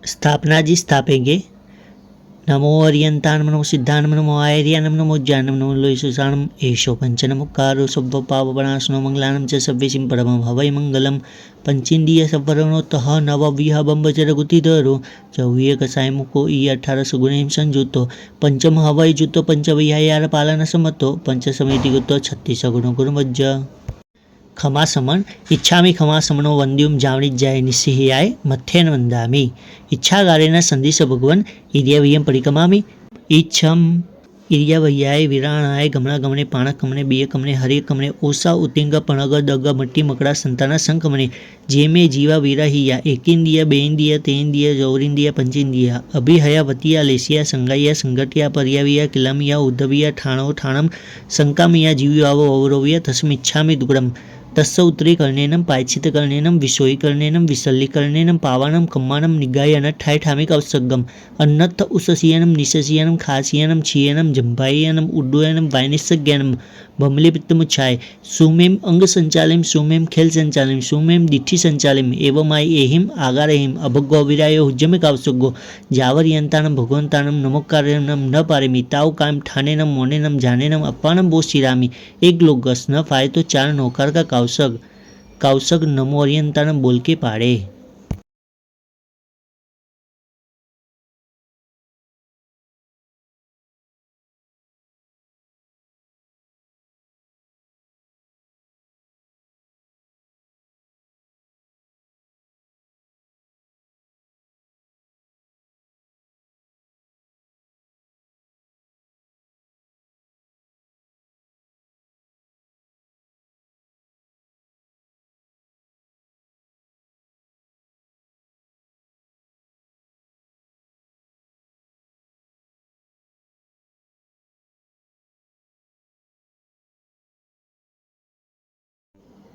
स्थापना जी स्थापेंगे। नमो अर्यंतानम नमो सिद्धानम नमो आयर्यानम नमो ज्ञानम नमो लोयसुषाणम एषो पंचनमुक्कारो सब्ब पावपणासनो मंगलानम च सव्यसिं परमं हवै मंगलम पंचेन्द्रिय सवरणोतः नवव्यह बंबचरगुतिधरो चौवीय कसाय मुको ई 18 सुगुणिम संयुतो पंचम हवै जुतो पंचविहार पालन समतो पंच समिति गुतो 36 गुण गुणवज्ज खमासमन इच्छामी खमासमनो वंद्युम जावणिज्याय निस्सिह्याय मथ्येन वंदामि इच्छागारेण संदिश भगवन इर्यवियम परिकमामि इच्छम इर्यवय्याय विराणाय गमना गमने पाणक कमने बिय कमने हरिय कमने ओसा उतिंग पणग दग मट्टी मकड़ा संताना संकमने जेमे जीवा विरहिया एकिंदिया बेंदिया तेंदिया जौरिंदिया पंचेंदिया अभिहया वतिया लेसिया संगाइया संगटिया पर्याविया किलामिया उद्धविया ठाणो ठाणम संकामिया जीव्यावो अवरोविया तस्मिच्छामि दुग्रम तस्य उत्तरीकर्णेनं पायचितकर्णेनं विषोयीकर्णेनं विसल्लीकर्णेनं पावानं कम्मानं निगायनं ठायठामिक अवसग्गम अन्नत्थ उससीयनं निशसीयनं खासीयनं क्षीयनं जम्भायनं उड्डयनं वायनिस्सज्ञानं बमलीपित्तमुच्छाय सुमेम अंग संचालिम सुमेम खेल संचालिम सुमेम दिठी संचालिम एवमाय एहिम आगारहेम अभगोविराय हुज्जमिक अवसग्गो जावर्यंतानं भगवंतानं नमोकार्यनं न पारेमी ताव कायम ठानेनं मोनेनं जानेनं अप्पानं बोस चिरामी एक लोगस न फाय तो 4 नौकार का काउसग काउसग नमो अर्यंतानं बोल के पाड़े।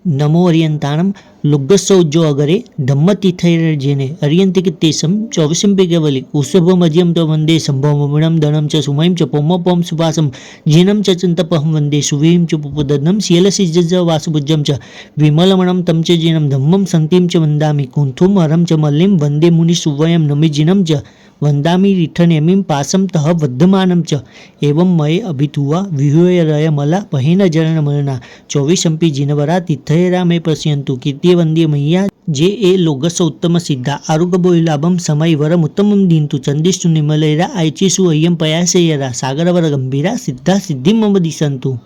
नमो अर्यंताणम लुग्गसौज्जो अगरे धम्मतीर्थैर्जेने अर्यन्तिकित्येषं चौविशंपिकवलि उषभमज्यं च वन्दे सम्भवमणं दनं च सुमयं च पोमपं सुवासं जीनं च चन्तपहं वन्दे सुवीं च पुपदनं शीलसिज्ज वासुभुजं च विमलमणं तं च जीनं धम्मं सन्तिं च वन्दामि कुन्थुं हरं च मल्लिं वन्दे मुनिसुवयं नमिजिनं च वन्दामि रिठनेमिं पासं तः वद्धमानं च एवं मये अभितुवा विहूयरयमला पहेन जरणमरणा 24 जिनवरा तीर्थयरा मे पश्यन्तु कीर्तिवन्द्य मय्या जे ए लोगस उत्तम सिद्धा आरुगबोलाभम समय वरम उत्तमम दींतु चंदिष्टु निमलेरा आयचीसु अय्यम पयासेयरा सागरवर गंभीरा सिद्धा सिद्धि मम दिशंतु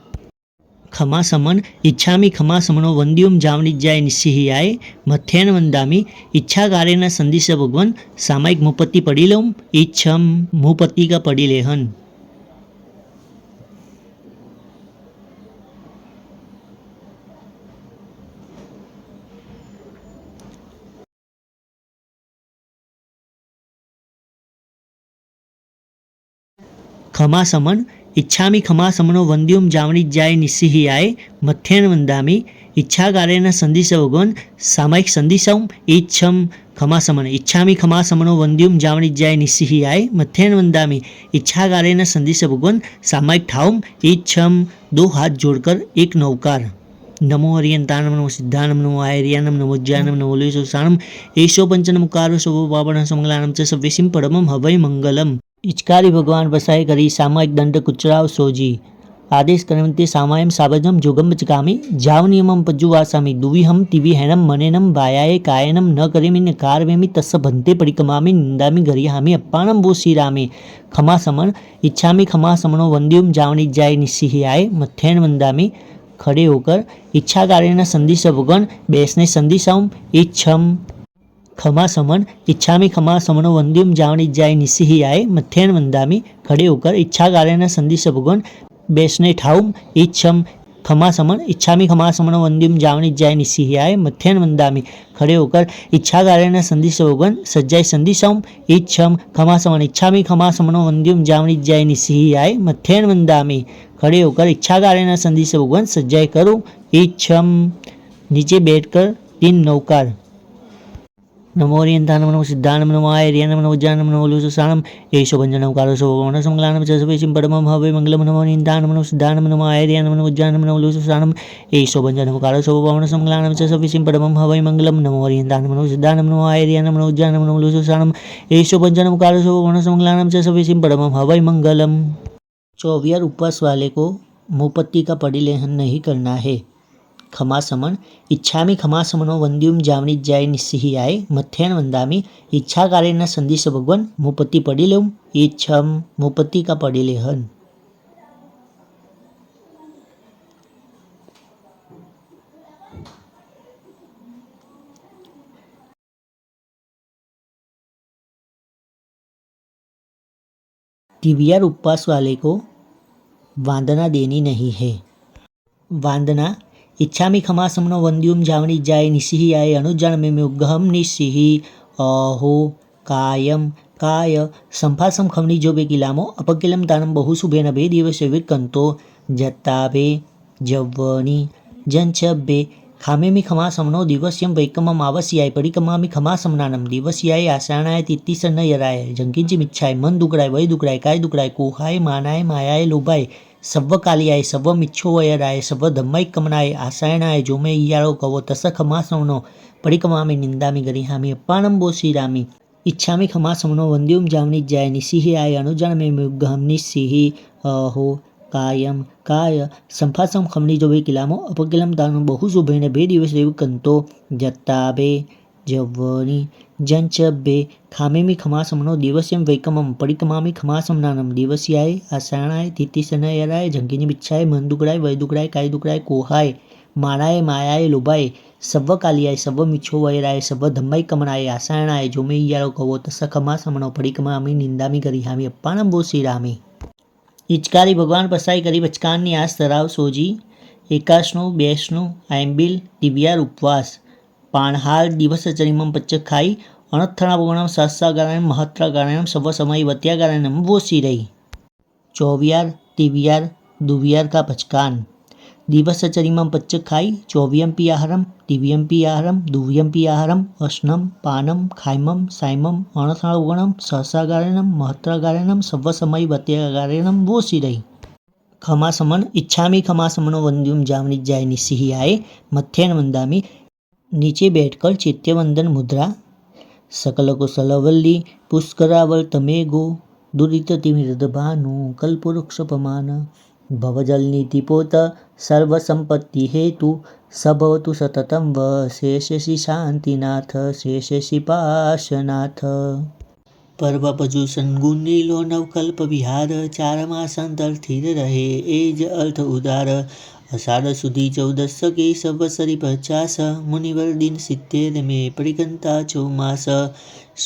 खमा समन इच्छामि खमा समनो वंद्युम जावणिज्याय निस्सिह्याय मथ्येन वंदामि इच्छागारेण संदिश भगवन सामायिक मुपत्ति पड़िलोम इच्छम मुपत्ति का पड़िलेहन खमा समन इच्छामि खमा समनो वंद्युम जावणिज्याय निस्सिह्याय मथ्येन वंदामि इच्छागारेण संदिश भगवन सामायिक संदिशम इच्छम खमा समन इच्छामि खमा समनो वंद्युम जावणिज्याय निस्सिह्याय मथ्येन वंदामि इच्छागारेण संदिश भगवन सामायिक ठाउम इच्छम 2 हाथ जोड़कर एक नौकार नमो अर्यंतानम नमो सिद्धानम नमो आयर्यानम नमो ज्ञानम नमो लोयसुषाणम एषो पंचनमुक्कारो सवो पावपणासनो मंगलानम च सव्यसिं परमं हवै मंगलम इचकारी भगवान बसाए करी सामायिक दंड कुचराव सोजी आदेश करते सामायम साबजम जोगम चकामी जाव नियमम पज्जुवासामी दुविहम तिविहैनम मनेनम वायाये कायनम न करेमि न कारवेमि तस्य भन्ते परिकमामि निंदामि गरिहामि अप्पाणं वो श्रीरामे खमा समन इच्छामि खमा समनो वंद्युम जावणिज्याय निस्सिह्याय मथ्येन वंदामि खड़े होकर इच्छागारेण संदिश भगवन बेसने संदिशाऊं इच्छम खमा समन इच्छामि खमा समनो वंद्युम जावणिज्याय निस्सिह्याय मथ्येन वंदामि खड़े होकर इच्छागारेण संदिश भगवन बेसने ठाउम इच्छम खमा समन इच्छामि खमा समनो वंद्युम जावणिज्याय निस्सिह्याय मथ्येन वंदामि खड़े होकर इच्छागारेण संदिश भगवन सज्जाय संदिशाऊं इच्छम खमा समन इच्छामि खमा समनो वंद्युम जावणिज्याय निस्सिह्याय मथ्येन वंदामि खड़े होकर इच्छागारेण संदिश भगवन सज्जाय करूं इच्छम नीचे बैठकर 3 नौकार नमो ओरियंतानम नमो सिद्धानम नमो आयर्यानम नमो उज्जानम नमो लुसुसानम एषो पंचनम कारो सोमनसमंगलानम च सवेशिं परमं हवै मंगलम नमो ओरियंतानम नमो सिद्धानम नमो आयर्यानम नमो उज्जानम नमो लुसुसानम एषो पंचनम कारो सोमनसमंगलानम च सवेशिं परमं हवै मंगलम नमो ओरियंतानम नमो सिद्धानम नमो आयर्यानम नमो उज्जानम नमो लुसुसानम एषो पंचनम कारो सोमनसमंगलानम च सवेशिं परमं हवै मंगलम। 24 उपवास वाले को मुंहपत्ती का परिलेहन नहीं करना है। खमासमन इच्छामी खमासमनो वंद्युम जावनी जाय निस्सिहियाय मथ्यन वंदामी इच्छा कार्य संदेश भगवान मुपत्ति पड़ी लेम इच्छम मुपत्ति का पड़ी लेहन। TVR उपवास वाले को वांदना देनी नहीं है। वांदना इच्छामी खमासमनो वंद्युम जावनी जाय निस्सिहियाय अनुजान में उगहम निस्सिहि अहो कायम काय संफासम खमनी जो बे किलामो अपकिलम तानम बहुसुभेन बे दिवसे विकंतो जत्ताबे जव्वनी जंचबे खामेमी खमासमनो दिवस्यम वैकमम आवस्याय परिकमामी खमासमनानम दिवस्याय आसानाय तित्तिसन यराय जंकिंची मिच्छाय मन दुकड़ाय वय दुकड़ाय काय दुकड़ाय कोहाय मानाय मायाय लोभाय सव्व कालियाय सव्व मिच्छो वयराय सव्व धम्मय कमनाय आसायणाय जो मैं इयारो कवो तस खमासमनो परिकमामी निंदामी गरिहामी अप्पानम बोसीरामी इच्छामी खमासमनो वंद्युम जावनी जाय निस्सिहियाय अनुजान में मुगहम निस्सिहि अहो कायम काय संफासम खमनी जो बे किलामो अपकिलम तानु बहु शुभेन बे दिवस कंतो जत्ताबे जव्वनी जंचबे खामेमी खमासमनो दिवस्यम वैकमम परिकमामी खमासमनानम दिवस्याय आसाणाय तित्तिसनयराय झंकीनी बिच्छाय मन दुकड़ाय वय दुकड़ाय काय दुकड़ाय कोहाय मानाय मायाय लोभाय सव्व कालियाय सव्व मिच्छो वयराय सव्व धम्मय कमनाय आसायणाय जो मैं इयारो कवो तस खमासमनो परिकमामी निंदामी गरिहामी अप्पानम बोसीरामी હિચકારી ભગવાન પસાઈ કરી બચકાનની આસ ધરાવ સોજી એકાશનું બેસનું આંબિલ દિવ્યાર ઉપવાસ પાણહાલ દિવસ ચરિમમ પચ્ચ ખાઈ અણથણા ભગવાન સાસ્સા ગારાયણ મહત્રા ગારાયણ સવ સમય વત્યા ગારાયણ વોસી રહી 24 દિવ્યાર દુવિયાર કા પચકાન दिवस चरिमम पच्च खाई 24 आहारम दिव्यम आहारम दुव्यम आहारम अश्नम पानम खाइमम साइमम अणथागणम सहसागारणम महत्रागारणम सव्व समय वत्यागारणम वोसी रही खमासमन इच्छामी खमासमनो वंद्युम जावनी जाय निस्सिहियाय मथ्यन वंदामी नीचे बैठकर चैत्यवंदन मुद्रा सकल कुशलवल्ली पुष्करावल तमेगो दुरित तिमिरदभानु कल्पवृक्षपमान भवजल नीतिपोत सर्वसंपत्ति हेतु सभवतु सततम व शेषसी शांतिनाथ शेषसी पाशनाथ परवपजुषण गुणीलो नवकल्प विहार चार मासांतर स्थिर रहे एज अर्थ उदार अषाढ़ सुधी 14 के संवत्सरी 50 मुनिवर दिन 70 में परिगंता 6 मास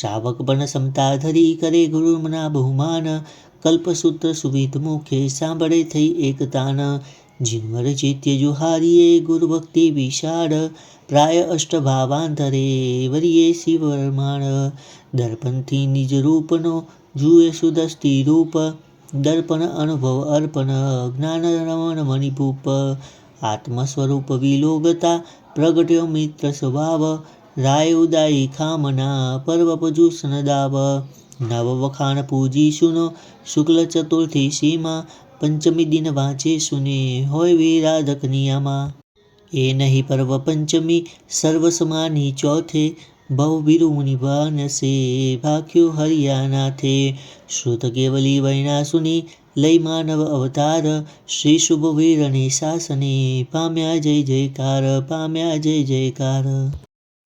श्रावक बन समता धरी करे गुरु मना बहुमान कल्पसूत्र सुविध मुखे सांभळे थई एकतान जिनवर चैत्य जुहारिये गुरु भक्ति विशाળ प्राय अष्टभावांतरे वरिये शिववर्माण दर्पणथी निज रूपनो जुए सुदस्ती रूप दर्पण अनुभव अर्पण ज्ञान रमण मणिभूप आत्मस्वरूप विलोगता प्रगट्यो मित्र स्वभाव राय उदायी खामना पर्वपजुषण दाव नव वखाण पूजी सुनो शुक्ल चतुर्थी सीमा पंचमी दिन वाँचे सुने होय विराधक नियमा ए नहीं पर्व पंचमी सर्वसमानी चौथे बहु मुनिभान से भाख्यो हरियाणा थे श्रुत केवली वैना सुनी लय मानव अवतार श्री शुभ वीरने शासने पाम्या जय जयकार पाम्या जय जयकार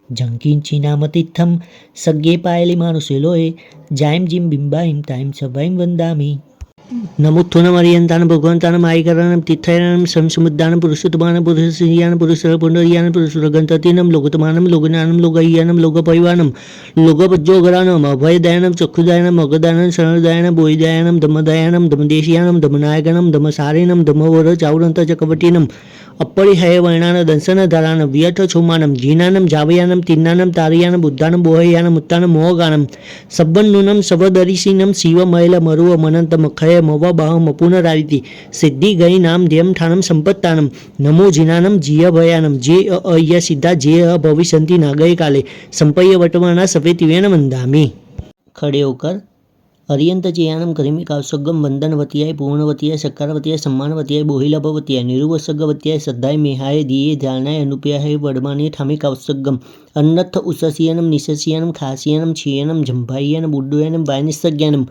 जंकिंची नामतीर्थम सग्गे पायली मानुषे लोए जायम जिम बिंबाइम ताइम सबाइम वंदामी नमुत्थुनम अरियंतान भगवंतानम आयकरणम तीर्थायनम संसमुद्दानम पुरुषोत्तमानम पुरुषसियानम पुरुषर पुंडरियानम पुरुषरगंततीनम लोकतमानम लोकज्ञानम लोकय्यानम लोकपरिवानम लोकपज्जोगरानम अभयदयानम चक्षुदयानम अगदानम शरणदयानम बोहिदयानम धम्मदयानम धम्मदेशियानम धम्मनायकनम धम्मसारिणम धम्मवर चावरंत चकवटीनम अपरिहय वर्णान दंसन धरान व्यथ छोमानम जीनानम जावयानम तिन्नानम तारियानम बुद्धानम बोहयानम उत्तानम मोहगानम सब्बन्नुनम सवदरिशीनम शिवमैल मरुव मनंत मखय मव ભવબહમ પુનરારિતિ સિદ્ધિ ગઈ નામ ધ્યેમ ઠાણમ સંપત્તાનમ નમો જીનાનમ જીય ભયાનમ જે અય સિદ્ધા જે ભવિષ્યંતિ ના ગઈ કાલે સંપય્ય વર્તમાના સફેતિવેન વંદામી. ખડે હોકર અરિયંત ચેયાનમ કરીમી કાવસગમ વંદનવતિયાય પૂર્ણવતિયાય સકારવતિયાય સમ્માનવતિયાય બોહિલાભવતિયાય નિરુવસગવતિયાય સદ્ધાય મેહાય દિયે ધ્યાનાય અનુપ્યાય વડમાની ઠામી કાવસગમ અન્નથ ઉસસિયનમ નિશસિયનમ ખાસિયનમ છિયનમ જંભાયનમ ઉડ્ડયનમ વાયનિસજ્ઞાનમ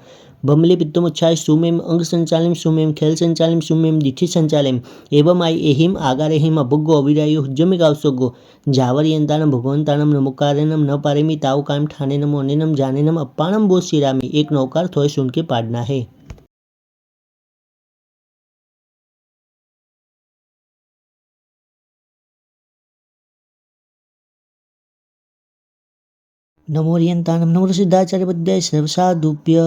બમલે પિત્તમુચ્છાય સુમેમ અંગ સંચાલિમ સુમેમ ખેલ સંચાલિમ સુમેમ દિઠિ સંચાલિમ એવમ આય એહિમ આગારેહિમ અભગો અવિરાયો હુજ્જમે કાવસગો જાવરિયંતાનમ ભગવંતાનમ નમોકારેનમ ન પારેમી તાવ કાયમ ઠાનેનમ ઓનેનમ જાનેનમ અપ્પાણમ બો શ્રીરામી એક નૌકાર થોય સુનકે પાડના હે. નમોરિયંતાનમ નમો સિદ્ધાચાર્ય પદ્યાય સર્વસાધુભ્ય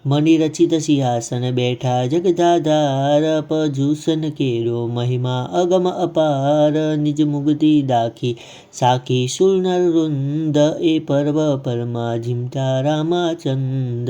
મણિરચિત સિંહાસન બેઠા જગદાધાર પજૂસન કેરો મહિમા અગમ અપાર નિજ મુક્તિ દાખી સાખી સુનર વૃંદ એ પર્વ પરમા જીમતા રામાચંદ.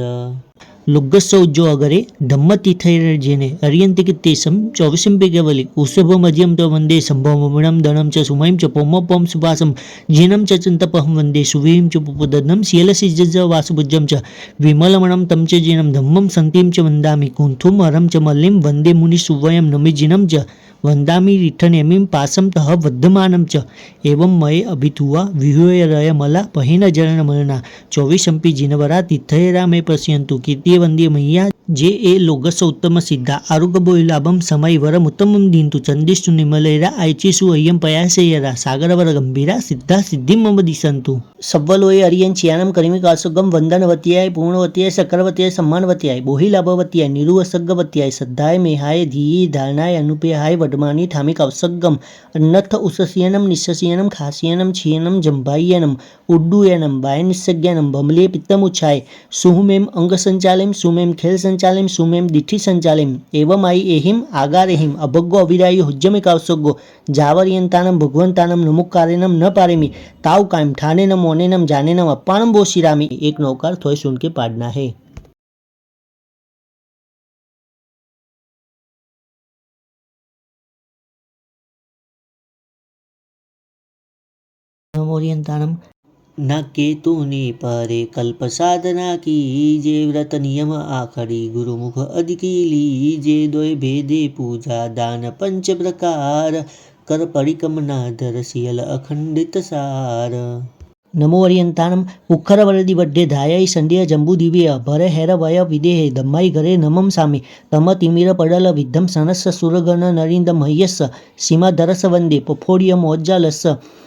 લુગ્ગસ્સો ઉજ્જો અગરે ધમ્મતીથૈર્જેને અરિયંતિકિત્તેસમ ચોવીસંપિકેવલી ઉષભ મધ્યમ ત વંદે સંભવમણમ દણમ ચ સુમયમ ચ પોમપોમ સુપાસમ જીનમ ચ ચંતપહમ વંદે સુવીમ ચ પુપદનમ શીલસિજ્જ વાસુભુજ્જમ ચ વિમલમણમ તમ ચ જીનમ ધમ્મમ સંતિમ ચ વંદામિ કુંથુમ હરમ ચ મલ્લિમ વંદે મુનિ સુવયમ નમિ જીનમ ચ વંદામિ રિઠ્ઠનેમિમ પાસમ તઃ વર્ધમાનમ ચ એવમ મય અભિતુવા વિહુયરય મલા પહિન જરણ મલના ચોવીસંપી જીનવરા તિથૈરા મે પશ્યંતુ કીર્તિ વંદે મૈયા જે એ લોગસ ઉત્તમ સિદ્ધા આરુગબોલાભમ સમય વરમ ઉત્તમમ દીંતુ ચંદિષ્ટુ નિમલૈરા આયચીસુ અય્યમ પયાસેયરા સાગરવર ગંભીરા સિદ્ધા સિદ્ધિમ મમ દિશંતુ. સવ્વલોય અરિયન ચિયાનમ કરીમી કાસુગમ વંદનવતિયાય પૂર્ણવતિયાય સકરવતિયાય સમ્માનવતિયાય બોહિલાભવતિયાય નિરુવસગ્ગવતિયાય સદ્ધાય મેહાય ધીયે ધારણાય અનુપેહાય વડમાની ઠામી કાવસગ્ગમ અન્નથ ઉસસિયનમ નિશસિયનમ ખાસિયનમ છિયનમ જંભાયનમ ઉડ્ડુયનમ વાયનિસજ્ઞાનમ બમલે પિત્તમુચ્છાય સુમેમ અંગ સંચાલિમ સુમેમ ખેલ સંચાલિમ સુમેમ દિઠિ સંચાલિમ એવમ આઈ એહિમ આગારેહિમ અભગો અવિરાયો હુજ્જમે કાવસગો જાવરિયંતાનમ ભગવંતાનમ નમુકારેનમ ન પારેમી તાવ કાયમ ઠાનેનમ ઓનેનમ જાનેનમ અપ્પાણમ બો શ્રીરામી એક નૌકાર થોય સુનકે પાડના હે. નમોરિયંતાનમ ના કેતુની પરે કલ્પ સાધના કી જે વ્રત નિયમ આખડી ગુરુમુખ અધિકી લીજે દોય ભેદે પૂજા દાન પંચ પ્રકાર કર પરિકમના ધર સિયલ અખંડિત સાર. નમો અરિયંતાનમ ઉખર વરદી વડ્ડે ધાયઈ સંડ્ય જંબુ દિવ્ય ભરે હેર વય વિદેહે ધમ્માઈ ઘરે નમમ સામી તમ તિમિર પડલ વિદ્ધમ સનસ સુરગન નરિંદ મહ્યસ સીમા ધરસ વંદે પફોડિય મોજ્જાલસ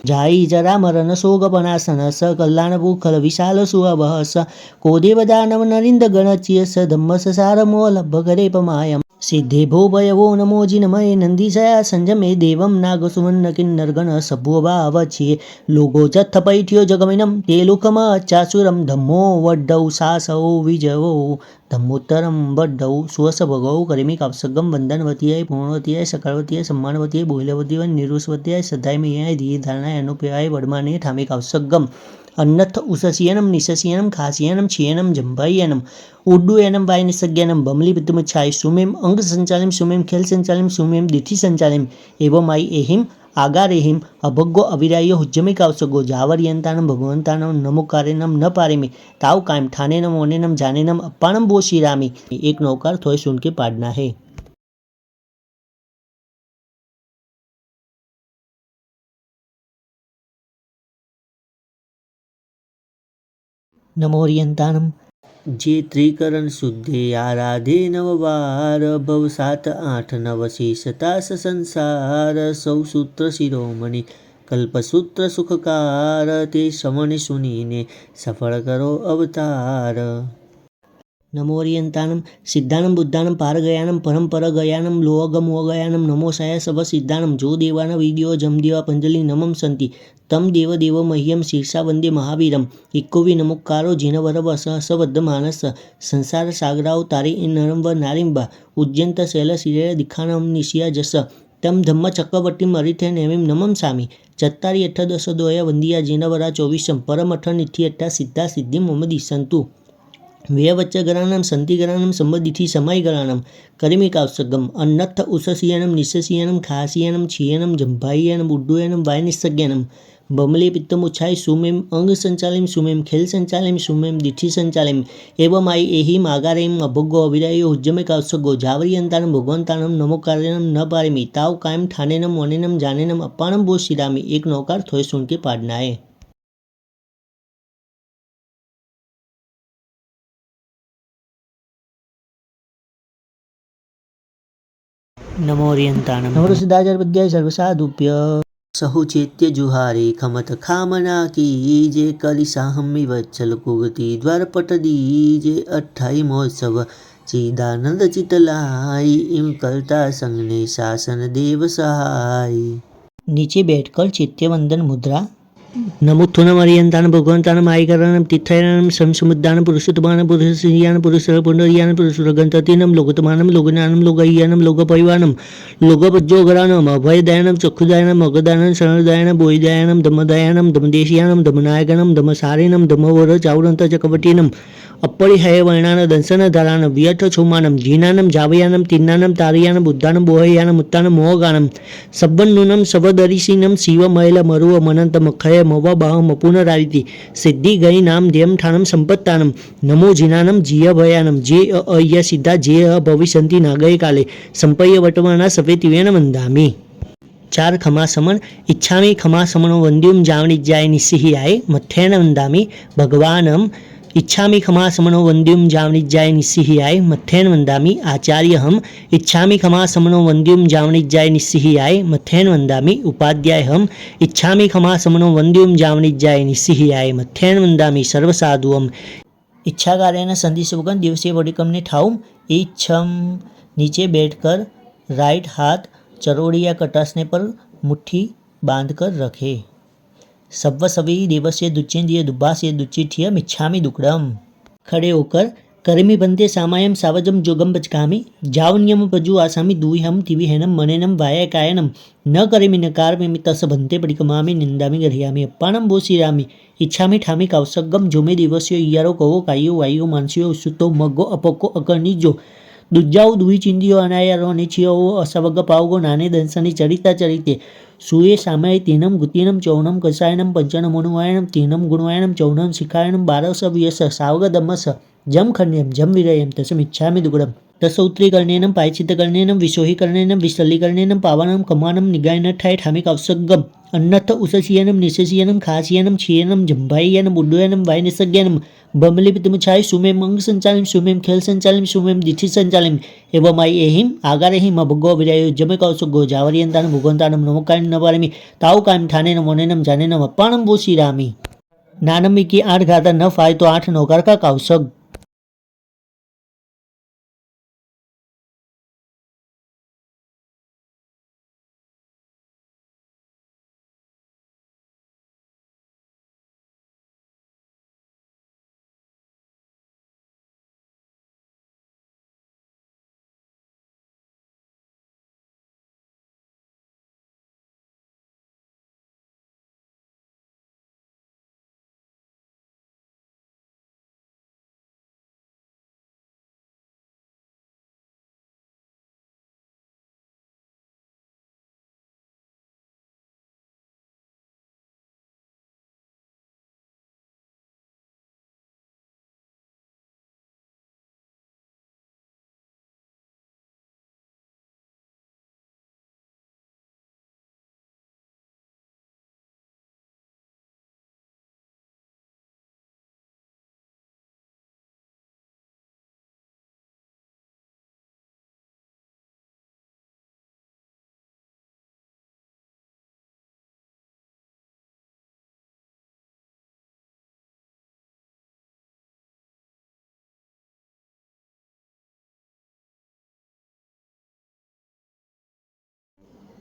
જાઈ જરા મરન શોગ પનાસનસ કલ્યાણ ભૂખલ વિશાલ સુઅભહસ કોદેવ દાનવ નરિંદ ગણચિયસ ધમ્મસ સારમો લભ કરે પમાયમ સિદ્ધે ભો ભયવો નમો જીનમય નંદીશયા સંજમે દેવમ નાગ સુવર્ણ કિન્નરગણ સભ્વો ભાવ છીએ લોગો જથ પૈઠ્યો જગમિનમ તે લુકમ ચાસુરમ ધમ્મો વડ્ડૌ સાસૌ વિજવો ધમ્મોત્તરમ વડ્ડૌ સુવસ ભગૌ કરીમી કાવસગમ વંદનવતિયાય પૂર્ણવતિયાય સકાળવતિયાય સમ્માનવતિયાય બોહિલવતિયાય નિરુષવતિયાય સદાય ધીયે ધારણાય અનુપયાય વડમાને ઠામી કાવસગમ અન્નથ ઉસસિયનમ નિશસિયનમ ખાસિયનમ છિયનમ જંભાયનમ ઉડ્ડુયનમ વાયનિસજ્ઞાનમ બમલી પિત્તમુચ્છાય સુમેમ અંગ સંચાલિમ સુમેમ ખેલ સંચાલિમ સુમેમ દિઠિ સંચાલિમ એવમ આઈ એહિમ આગારેહિમ અભગો અવિરાયો હુજ્જમે કાવસગો જાવરિયંતાનમ ભગવંતાનમ નમોકારેનમ ન પારેમી તાવ કાયમ ઠાનેનમ ઓનેનમ જાનેનમ અપ્પાણમ બો શ્રીરામી એક નૌકાર થોય સુનકે પાડના હે. નમોરિયંતાનમ જે ત્રિકરણ શુદ્ધે આરાધે નવવાર ભવ 7 8 9 શેષતાસ સંસાર સૌ સૂત્ર શિરોમણી કલ્પસૂત્ર સુખકાર તે શ્રવણ સુનીને સફળ કરો અવતાર. નમોરિયંતાનમ સિદ્ધાનમ બુદ્ધાનમ પારગયાનમ પરંપર ગયાનમ લોઅગમોગયાનમ નમો સાયા સભ સિદ્ધાનમ જો દેવાના વિદ્યો જમદેવા પંજલિ નમમ સંતિ તમ દેવ દેવ મહ્યમ શીર્ષા વંદે મહાવીરમ ઇક્કોવી નમુકારો જીનવર સહસવદ્ધ માનસ સંસાર સાગરાઓ તારી નરમ વ નારીંબા ઉજ્જંત શૈલ શિરે દિખાનમ નિશિયા જસ તમ ધમ્મ ચક્રવર્તી મરિથે નેમિમ નમમ સામી ચત્તારી અઠ દસ દોય વંદિયા જીનવરા ચોવીસમ પરમ અઠ નિઠ્ઠી અઠ્ઠા સિદ્ધા સિદ્ધિ મમ દિશંતુ. व्यवच्चगराणं सन्तिगराणं सम्बदिति समायगराणं करिमिकावसगम अन्नत्थ उषसीयनं निशसीयनं खासीयनं क्षीयनं जम्भायनं उड्डूयनं वायनिस्सज्ञानं बमले पित्तमुच्छाय सुमेम अंग संचालिम सुमेम खेल संचालिम सुमेम दिठि संचालिम एवं आई एहि मागारेम अभोगो अविरायो उज्जमे कावसगो जावरियंतानं भगवंतानं नमोकार्यनं न पारिमी ताव कायम ठानेनम वनेनम जानेनम अप्पानम बो शिरामी एक नौकार थोय सुन के पाडनाए। नमोरियंतानं नवरसदाचार्य सर्वसाधुभ्य सहुचेत्य जुहारे खमत खामना कीजे कलिसाहमी वत्सल कुगति द्वारपट दीजे अट्ठाई महोत्सव चिदानंद चितलाई इम करता संगने शासन देव सहाय। नीचे बैठकर चैत्यवंदन मुद्रा। नमोत्थुनम अरियंतानं भगवंतानं आयकरणं तीर्थयानं संसमुद्दानं पुरुषोत्तमानं पुरुषस्त्रियानं पुरुषपुंडरीयानं पुरुषगंततीनं लोकतमानं लोकज्ञानं लोकय्यानं लोकपरिवानं लोकपज्जोगरानं अभयदयानं चक्षुदयानं अगदानं शरणदयानं बोयदयानं धम्मदयानं धम्मदेशीयानं धम्मनायकनं धम्मसारिणं धम्मवर चावरंत चकपटीनं अपरिहय वर्णानं दंसनधरानं व्यथ छोमानं जीनानं जावयानं तिन्नानं तारियानं बुद्धानं बोहयानं मुत्तानं मोहगानं सब्बन्नुनं सवदरिसीनं शिवमैल मरुव मनंतम खय मव बाहम पुनरारिति सिद्धि गई नाम ध्यम ठानम संपत्तानम नमो जिनानम जिय भयानम जे अय सिद्धा जे भविष्यन्ति नागय काले संपय्य वटवाना सफेतिवेन वंदामि। चार खमासमन इच्छामि खमासमनो वंद्युम जावनिज्जाय निस्सिहियाय मथ्येन वंदामि भगवानम इच्छामि खमासमनो वंद्युम जावनिज्जाय निस्सिहियाय मथ्येन वंदामि आचार्यहम इच्छामि खमासमनो वंद्युम जावनिज्जाय निस्सिहियाय मथ्येन वंदामि उपाध्यायहम इच्छामि खमासमनो वंद्युम जावनिज्जाय निस्सिहियाय मथ्येन वंदामि सर्वसाधुअम इच्छाकार्यन संधि सेवकन दिवसीय वडिकम ने ठाउम इच्छम। नीचे बैठकर राइट हाथ चरोड़ी या कटासने पर मुट्ठी बांधकर रखे। सव्व सवी देवस्य दुच्चेंद्रिय दुब्बास्य दुच्चिठियम इच्छामि दुक्कडम। खड़े होकर करमी बंदे सामायम सावजम जोगम बचकामी जावन्यम पजु आसामी दुहिहम तिविहेनम मनेनम वायकायनम न करेमि नकार में तस बंते पडिकमामी निंदामी गरियामी अप्पानम बोसिरामी इच्छामि ठामी कावसगम जोमे दिवस्यो इयारो कवो कायो वायो मानसियो सुतो मग्गो अपको अकर्णिजो दुज्जाओ दुही चिंदियो अनायारो निचियो असवग पावगो नाने दंसनी चरिता चरिते सूये सामय तीनम गुतीनम चौनम कसायनम पंचनम अनुवायनम तीनम गुणवायनम चौनम शिखायनम बारस व्यस सावग दमस जम खण्यम जम विरयम तसम इच्छामि दुगड़म तस उत्तरीकरणेनम पायचित्तकरणेनम विशोहीकरणेनम विसल्लीकरणेनम पावनम कमानम निगायन ठाय ठामिक अवसगम अन्नथ उषसीयनम निशसीयनम खासीयनम क्षीयनम जम्भायनम उड्डूयनम वायनिसज्ञानम बमली पितमुछाय सुमेम अंग संचालिम सुमेम खेल संचालिम सुमेम दिठि संचालिम एवं आई एहिम आगारेहिम अभगो विरायो जमे कौसगो जावरियंतानं भगवंतानं नमोकायं नवारमि ताव कायं ठानेनम वनेनम जानेनम अप्पानम बो शिरामी। नानमी की 8 घाता न फाय तो 8 नौकार का कौसग।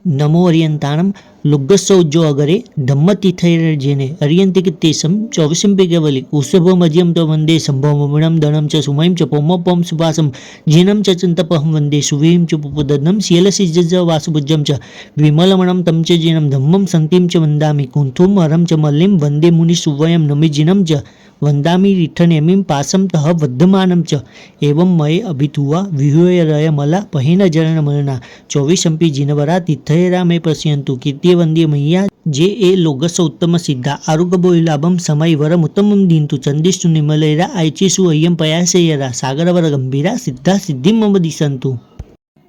नमो अरियंताणम लुग्गसौज्जो अगरे धम्मतीर्थैर्जेने अरियंतिकित्तेशं चौविसिंपिकेवलि उषभमज्यं च वन्दे सम्भवमणं दणं च सुमयं च पौमपं सुवासं जीनं च चन्तपहं वन्दे सुवीं च पुपदनं शीलसिज्ज वासुभुजं च विमलमणं तं च जीनं धम्मं सन्तिं च वन्दामि कुन्थुं हरं च मल्लिं वन्दे मुनिसुवयं नमिजिनं च वन्दामि रिठनेमिं पासं तः वद्धमानं च एवं मये अभितुवा विहूयरय मला पहिन जरणमरणा 24 जिनवरा तीर्थयरा मे पश्यन्तु कीर्तिवन्द्य मय्या जे ए लोगस उत्तम सिद्धा आरुगबोलाभम समय वरम उत्तमम दींतु चंदिष्टु निमलेरा आयचेसु अय्यम पयासेयरा सागरवर गंभीरा सिद्धा सिद्धि मम दिशंतु।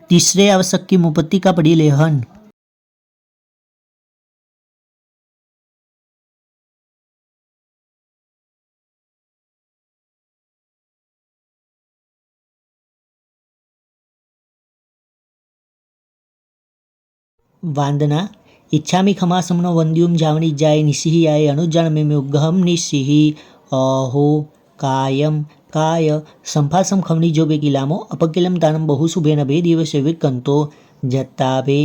तीसरे आवश्यक की मुपत्ति का पड़ी लेहन। वांदना इच्छामि खमासमनो वंद्युम जावनी जाय निसिहि आय अनुजान में उग्गहम निसिहि अहो कायम काय संफासम खमनी जो बेकिलामो अपकिलम तानम बहुसुभेन बे दिवसे विकंतो जत्ताबे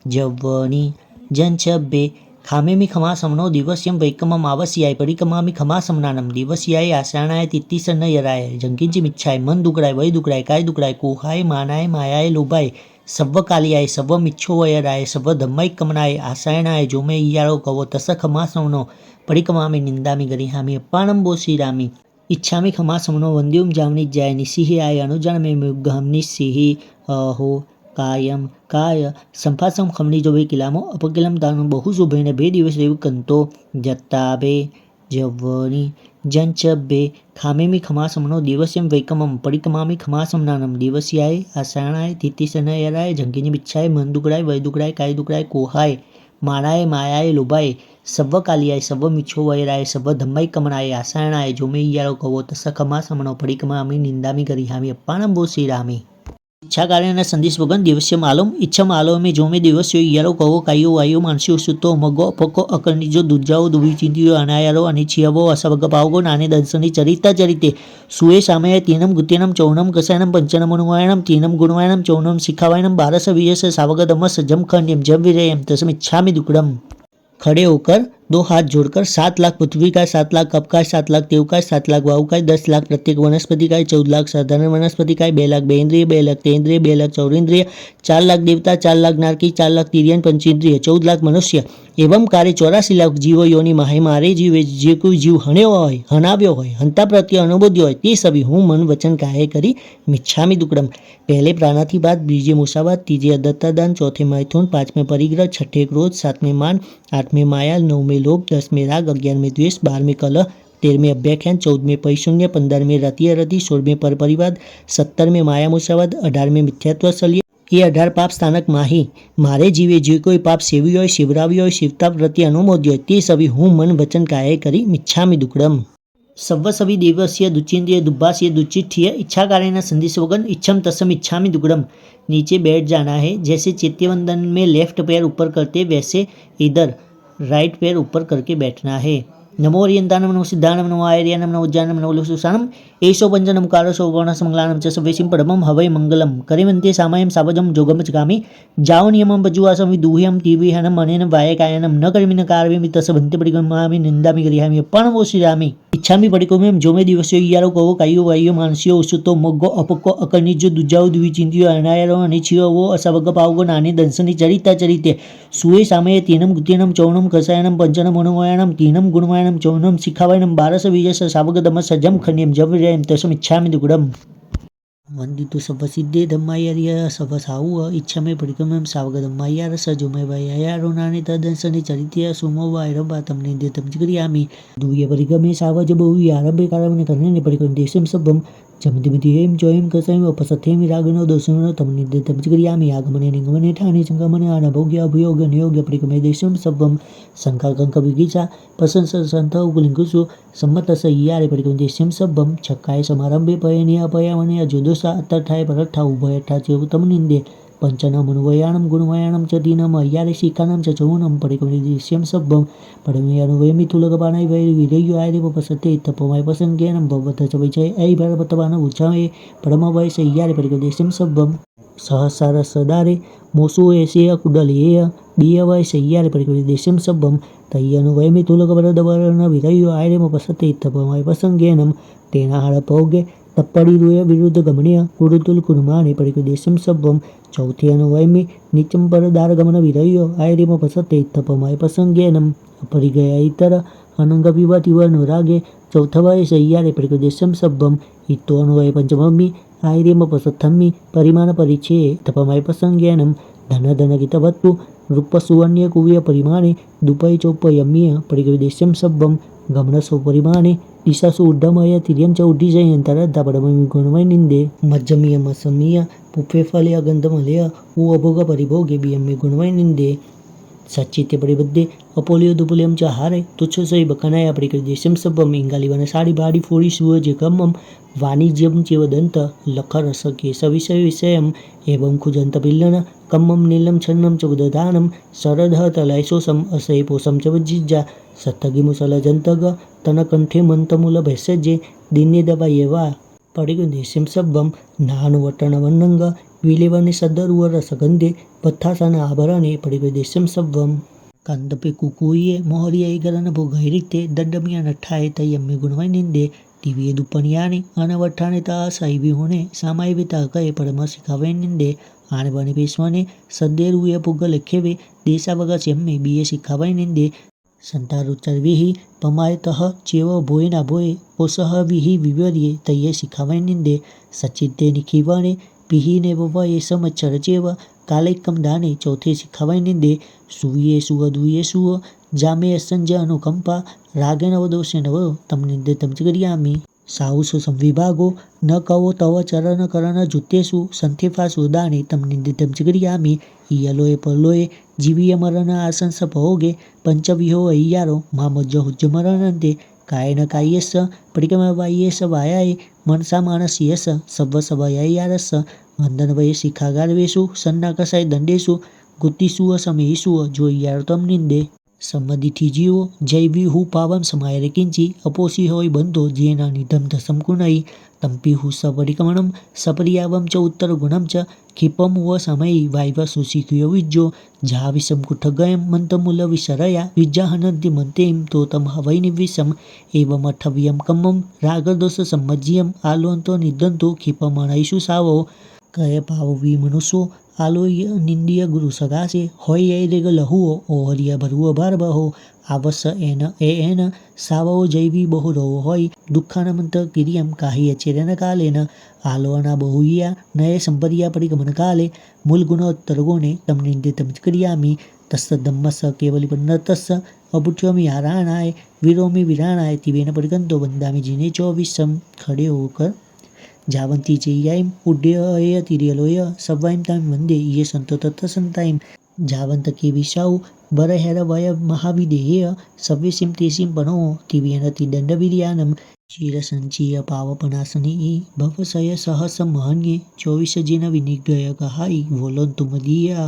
जव्वनी जंचबे खामेमी खमासमनो दिवस्यम वैकमम आवस्याय परिकमामी खमासमनानम दिवस्याय आसानाय तित्तिसन यराय जंकिंची मिच्छाय मन दुकडाय वय दुकडाय काय दुकडाय कोहाय मानाय मायाय लोभाय सव्व कालियाय सव्व मिच्छो वयराय सव्व धम्माय कमनाय आसायनाय जो मैं इयारो कवो तस खमासमनो परिकमामी निंदामी गरिहामी अप्पाणम बो श्रीरामी इच्छामि खमासमनो वंद्युम जावनी जाय निसिहि आय अनुजान में मुग्गहम निसिहि अहो कायम काय संफासम खमनी जो बे किलामो अपकिलम तानु बहु शुभेन बे दिवस कंतो जत्ताबे जव्वनी जंचबे खामेमी खमासमनो दिवस्यम वैकमम परिकमामी खमासमनानम दिवस्याय आसानाय तित्तिसनयराय जंकिनी बिच्छाय मन दुकडाय वय दुकडाय काय दुकडाय कोहाय मानाय मायाय लोभाय सव्व कालियाय सव्व मिच्छो वैराय सव्व धम्माय कमनाय आसायनाय जो मैं इयारो कवो तस खमासमनो परिकमामी निंदामी गरिहामी अप्पाणम बो श्रीरामी इच्छा कार्य संदेश वगन दिवस्य मालूम इच्छा मालो में जो में दिवस यारो कहो कायो वायो मानसी सुतो मगो अपको अकर्णी जो दुजाओ दुवी चिंतियो अनायारो अनिच्छियावो असवग पावगो नाने दंसनी चरिता चरिते सुए सामय तीनम गुत्यनम चौनम कसायनम पंचनम अनुवायनम तीनम गुणवायनम चौनम शिखावायनम बारस वियस सावगदम सजम खंड्यम जब विरयम तसम इच्छामि दुक्कडम। खड़े होकर 2 हाथ जोड़कर 7 लाख पृथ्वी का 7 लाख कप का 7 लाख तेव का 7 लाख वायु का 10 लाख प्रत्येक वनस्पति का 14 लाख साधारण वनस्पति का 2 लाख बेन्द्रिय 2 लाख तेन्द्रिय 2 लाख चौरेन्द्रिय 4 लाख देवता 4 लाख नारकी 4 लाख तिरियन पंचेन्द्रिय 14 लाख मनुष्य एवं कार्य 84 लाख जीवो योनि माहे मारे जीवे जे कोई जीव हण्यो होय हनाव्यो होय हंता प्रत्ये अनुभूत्य होय ते सभी हूँ मन वचन काहे करी मिच्छामि दुक्कडम। पहले प्राणाथी बाद बीजे मूसावाद तीजे अदत्तादान चौथे मैथुन 5वें परिग्रह 6ठे क्रोध 7वें मान 8वें माया 9वें लोभ 10वें राग 11वें द्वेष 12वें कलह 13वें अभ्याख्यान 14वें पैशून्य 15वें रतिय रति 16वें पर परिवाद 17वें माया मूसावाद 18वें मिथ्यात्व सल्य ये 18 पाप स्थानक माही मारे जीवे जे कोई पाप सेवी होय शिवरावी होय शिवता प्रति अनुमोद्य होय ते सभी हूँ मन वचन काहे करी मिच्छामि दुक्कडम। सव्व सभी देवस्य दुचिंद्रिय दुब्बास्य दुचिठ्ठीय इच्छा कार्य संदेश वगन इच्छम तसम इच्छामि दुक्कडम। नीचे बैठ जाना है जैसे चैत्यवंदन में लेफ्ट पैर ऊपर करते वैसे इधर राइट पैर ऊपर करके बैठना है। नमो ओरियंतानम नमो सिद्धानम नमो आयर्यानम नमो उज्जानम नमो लुसुसानम एषो पंचनम कारो सौवर्णसमंगलानम च सवेशिं परमं हवै मंगलम करिवन्ते सामयं सावजं जोगम चगामि जावनियमं पजुवासं विदुह्यं तीव्रिहनम अनेन वायकायनम न कर्मिन कार्वेमि तस्य भन्ते परिगमामि निंदामि गरिहामि अप्पाणमो श्रीरामि इच्छामि परिकोमेम जो मे दिवस्यो इयारो कवो कायो वायो मानसियो उसुतो मोग्गो अपको अकर्णिजो दुजाओ द्विचिंतियो अनायारो अनिच्छियो वो असवग पावगो नाने दंसनि चरिता चरिते सुए सामये तीनम गुत्यनम चौनम कसायनम पंचनम अनुवायनम तीनम गुणवायनम चौनम शिखावायनम बारस विजस सावगदम सजम खन्यम जब विरयम तसम इच्छामि दुक्कडम। वंदितु सवसिद्धे धम्मायर्य सवसाहु इच्छामि परिक्रमं सावगदम्माय्यार सजुमय वयायारो नाने तदंसनि चरित्य सुमो वायरं तम निंदितं जिगरियामि दुय परिक्रमे सावज बहु आरभ्य कारवने करणे परिक्रम देशं सभम जमदिमितिं चोयं कसैम उपसथेमि रागनो दोषनो तम निंदितं जिगरियामि आगमने निगमने ठाने संगमने अनभोग्य अभियोग नियोग परिक्रमे देशं सभम संकाकंक विगिचा पसंस संत उगलिंकुसु सम्मतस इयारे परिक्रम देशं सभम छक्काय समारंभे पयनि अपयामने अजुदोसा अत्तठाय परठा उभयठा च तम निंदे पंचनम अनुवयाणम गुणवयाणम च दीनम अय्यारे शिखानम च चौनम परिक्रमे देशं सभम परमे अनुवयमि तुलगबाणाय वै विरयो आयरे पसते तपमय पसंगेनम भवत च वैचय ऐ भरपतवान उच्चावे परम वै सय्यारे परिक्रम देशं सभम सहसार सदारे मोसु एसेय कुडलेय बियवय सय्यारे परिक्रम देशं सभम तय्यनुवयमि तुलगबरदवरण विरयो आयरे पसते तपमय पसंगेनम तेना हड़पोगे तप्पड़ी रुय विरुद्ध गमनीय कुरुतुल कुरुमाने परिक्रदेशं सभम चौथे अनुवयमि निचम परदार गमन विरयो आयरिम पसते तपमय पसंगेनम अपरिगया इतर अनंग विवतिव अनुरागे चौथवाय सय्यारे परिकृदेशं सब्बम इत्तो अनुवय पंचमम्मी आयरेम पसत्थम्मी परिमाण परिचये तपमय प्रसंज्ञानम धन धनगितवत्तु रूप सुवर्ण्य कुव्य परिमाणे दुपय चौपयम्य परिकृदेशं सब्बम गमनसो परिमाणे ईशासु उड्डमय तिर्यं च उड्डीजयन्तरद्धपरमं गुणमय निन्दे मज्जमीयमसमीय पुप्पे फले अगन्धमलय उ अभोग परिभोगे बियम्मे गुणमय निन्दे सच्चित्य परिबद्धे अपोलियो दुपुलियम च हारे तुच्छ सही बकनाय परिकृदेशं सब्बम इंगालिवन साड़ी बाड़ी फोड़ी सुव जगमम वाणिज्यम चेवदंत लखरस केश विषय विषयम एवं खुजंत पिल्लन कम्मम नीलम छन्नम च उददानम शरदहत लयसोसम असयपोसम च वज्जिज्जा सत्तगिमुसल जंतग तनकंठे मंतमूल भैसज्जे दिन्यदवयवा परिकृदेशं सब्बम नानुवटनवन्नंग विलेवने सद्दरुव रसगंधे पत्थासन आभरणे परिकृदेशं सब्बम कंदपे कुकुये मोहरिय गरन भोगैरिते दंडमिया नठाए तयम्मे गुणमय निंदे दिव्य दुपनियाने अनवठाने ता सैवी होने सामाय विता कहे परम सिखावे निंदे आने बने पेशवाने सद्देरुय पुग लेखेवे देशा वगा चेम्मे बीए सिखावे निंदे संतारुचर विहि पमायतः चेव भोय ना भोय पोसह विहि विवर्ये तये सिखावे निंदे सचिते निखिवाने पिहीने वये समचर चेव कालैकम दाने चौथे सिखावे निंदे सुये सुव दुये सुव जामे असंज अनुकंपा रागेन वदोषे नव तम निंदे तम चिगरियामी साहुसु संविभागो न कवो तव चरण करण जुतेषु संथेफासु दाने तम निंदे तम चिगरियामी इयलोए परलोए जीवीय मरण आसंस भोगे पंचविहो अय्यारो मामज्ज हुज्ज मरणंते कायन कायेस परिकम वायेस वायाय मनसा मानसियस सव सवयायारस वंदन वये शिखागारवेषु सन्नाकसाय दंडेषु गुत्तिषु समेषु जो यारतम निंदे सम्मदिथि जीवो जैविहु पावम समायरे किंची अपोसी होय बंधो जेना निधम दसम कुणई तंपिहु सपरिकमणम सपरियावम च उत्तर गुणम च क्षिपम व समयी वायव सुशिखियो विज्जो झाविषम कुठगयम मंतमूल विशरया विज्जाहनन्ति मंतेम तोतम हवै निविषम एवम अठव्यम कम्मम रागदोष सम्मज्यम आलोंतो निदंतो क्षिपमणैषु सावो कय पाव विमनुषो आलोय निंदिय गुरु सगासे होय रेग लहुओ ओहरिया भरुओ भारबहो आवस एन सावो जैवी बहुरो होय दुःखानमंत किरियम काही अचेरन कालेन आलोना बहुया नये संपरिया परिगमन काले मूल गुणोत्तर गुणे तम निंदे तम क्रियामी तस्य धम्मस केवलिपन्नतस् अबुठ्योमि आराणाय विरोमि विराणाय तिवेन परिगंतो वंदामि जिने 24 खड़े होकर जावंती चेयाईम उड्डय तिरियलोय सवाईम ताम वंदे ये संतो तत्थ संताईम जावंत के विशाऊ बरहर वय महाविदेय सव्यसिम तेसिम पनो तिव्यन तिदंड विरियानम चीर संचीय पावपनासनी भवसय सहस महन्ये 24 जिन विनिग्रह कहाई वोलोन तुमदिया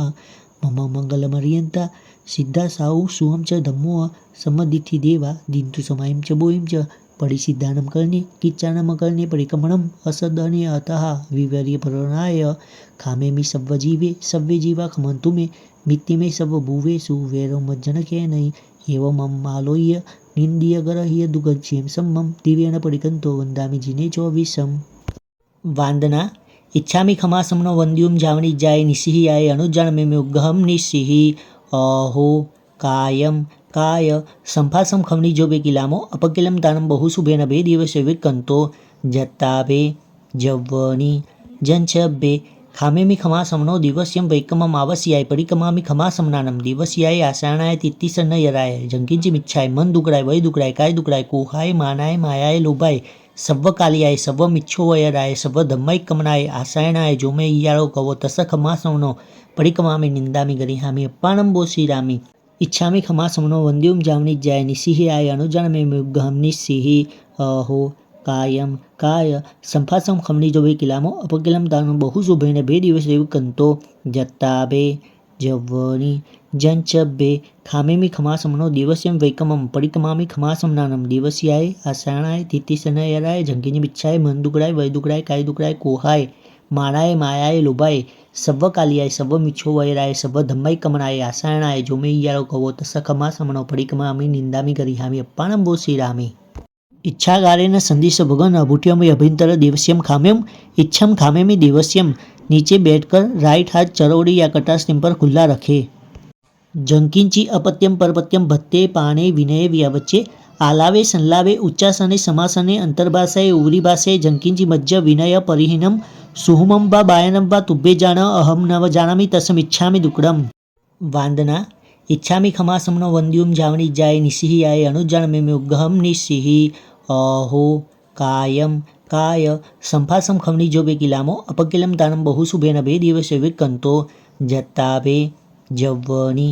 मम मंगल मरियंता सिद्धा साऊ सुहम च धम्मो समदिथि देवा दिंतु समायम च बोयम च परिसिद्धानम करने किच्चानम करने परिकमणम असदने अतः विवर्य परणाय खामे मी सव्य जीवा खमंतु में मित्ति में सब भुवेषु वेरो मज्जन के नहीं एवं मालोय निंदिय गरह्य दुगज्यम सम्मम दिव्यन परिकंतो वंदामि जिने 24 वांदना इच्छामि खमासमनो वंद्युम जावनी जाय निसिहियाय अनुजान में उग्गहम निसिहि अहो कायम काय संफासम खमनी जो बे किलामो अपकिलम दानम बहुसुभेन बे दिवसे विकंतो जत्ताबे जव्वनी जंचबे खामेमि खमासमनो दिवस्यम वैकमम आवस्याय परिकमामि खमासमनानम दिवस्याय आसानाय तित्तिसन यराय जंकिंची मिच्छाय मन दुकड़ाय वय दुकड़ाय काय दुकड़ाय कोहाय मानाय मायाय लोभाय सव्व कालियाय सव्व मिच्छो वयराय सव्व धम्मय कमनाय आसायनाय जो मे इयारो कवो तस खमासमनो परिकमामि निंदामि गरिहामि अप्पानम बोसीरामि इच्छामि खमासमनो वंद्युम जावनी जाय निसिहि आय अनुजान में मुग्गहम निसिहि अहो कायम काय संफासम खमनी जो बे किलामो अपकिलम दानम बहुसुभेन बे दिवसे विकंतो जत्ताबे जव्वनी जंचबे खामेमि खमासमनो दिवस्यम वैकमम परिकमामि खमासमनानम दिवस्याय आसानाय तित्तिसनयराय झंकिनी बिच्छाय मन दुकड़ाय वय दुकड़ाय काय दुकड़ाय कोहाय मानाय मायाय लोभाय सव्व कालियाय सव्व मिच्छो वैराय सव्व धम्मय कमनाय आसायणाय जो मे यारो कवो तस खमासमनो परिकमामि निंदामि गरिहामि अप्पानम बोसीरामि इच्छागारेण संदिश भगन अभूट्यम अभ्यंतर दिवस्यम खाम्यम इच्छम खामेमि दिवस्यम नीचे बैठकर राइट हाथ चरौड़ी या कटा स्टिम पर खुला रखे जंकिंची अपत्यम परपत्यम भत्ते पाने विनय व्यावच्चे आलावे संलावे उच्चासने समासने अंतर्भाषाए उरीभाषाए जंकिंची मज्ज विनय परिहीनम सुहुमं वा बायनं वा तुभ्ये जान अहम नव जानामि तस्मिच्छामि दुक्कडम। वांदना इच्छामि खमासमनो वंद्युम जावनी जाय निसिहियाय अनुजानमे मुग्गहम निसिहि अहो कायम काय संफासम खमनी जो बेकिलामो अपकिलम दानम बहुसुभेन बे दिवसे विकंतो जत्ताबे जव्वनी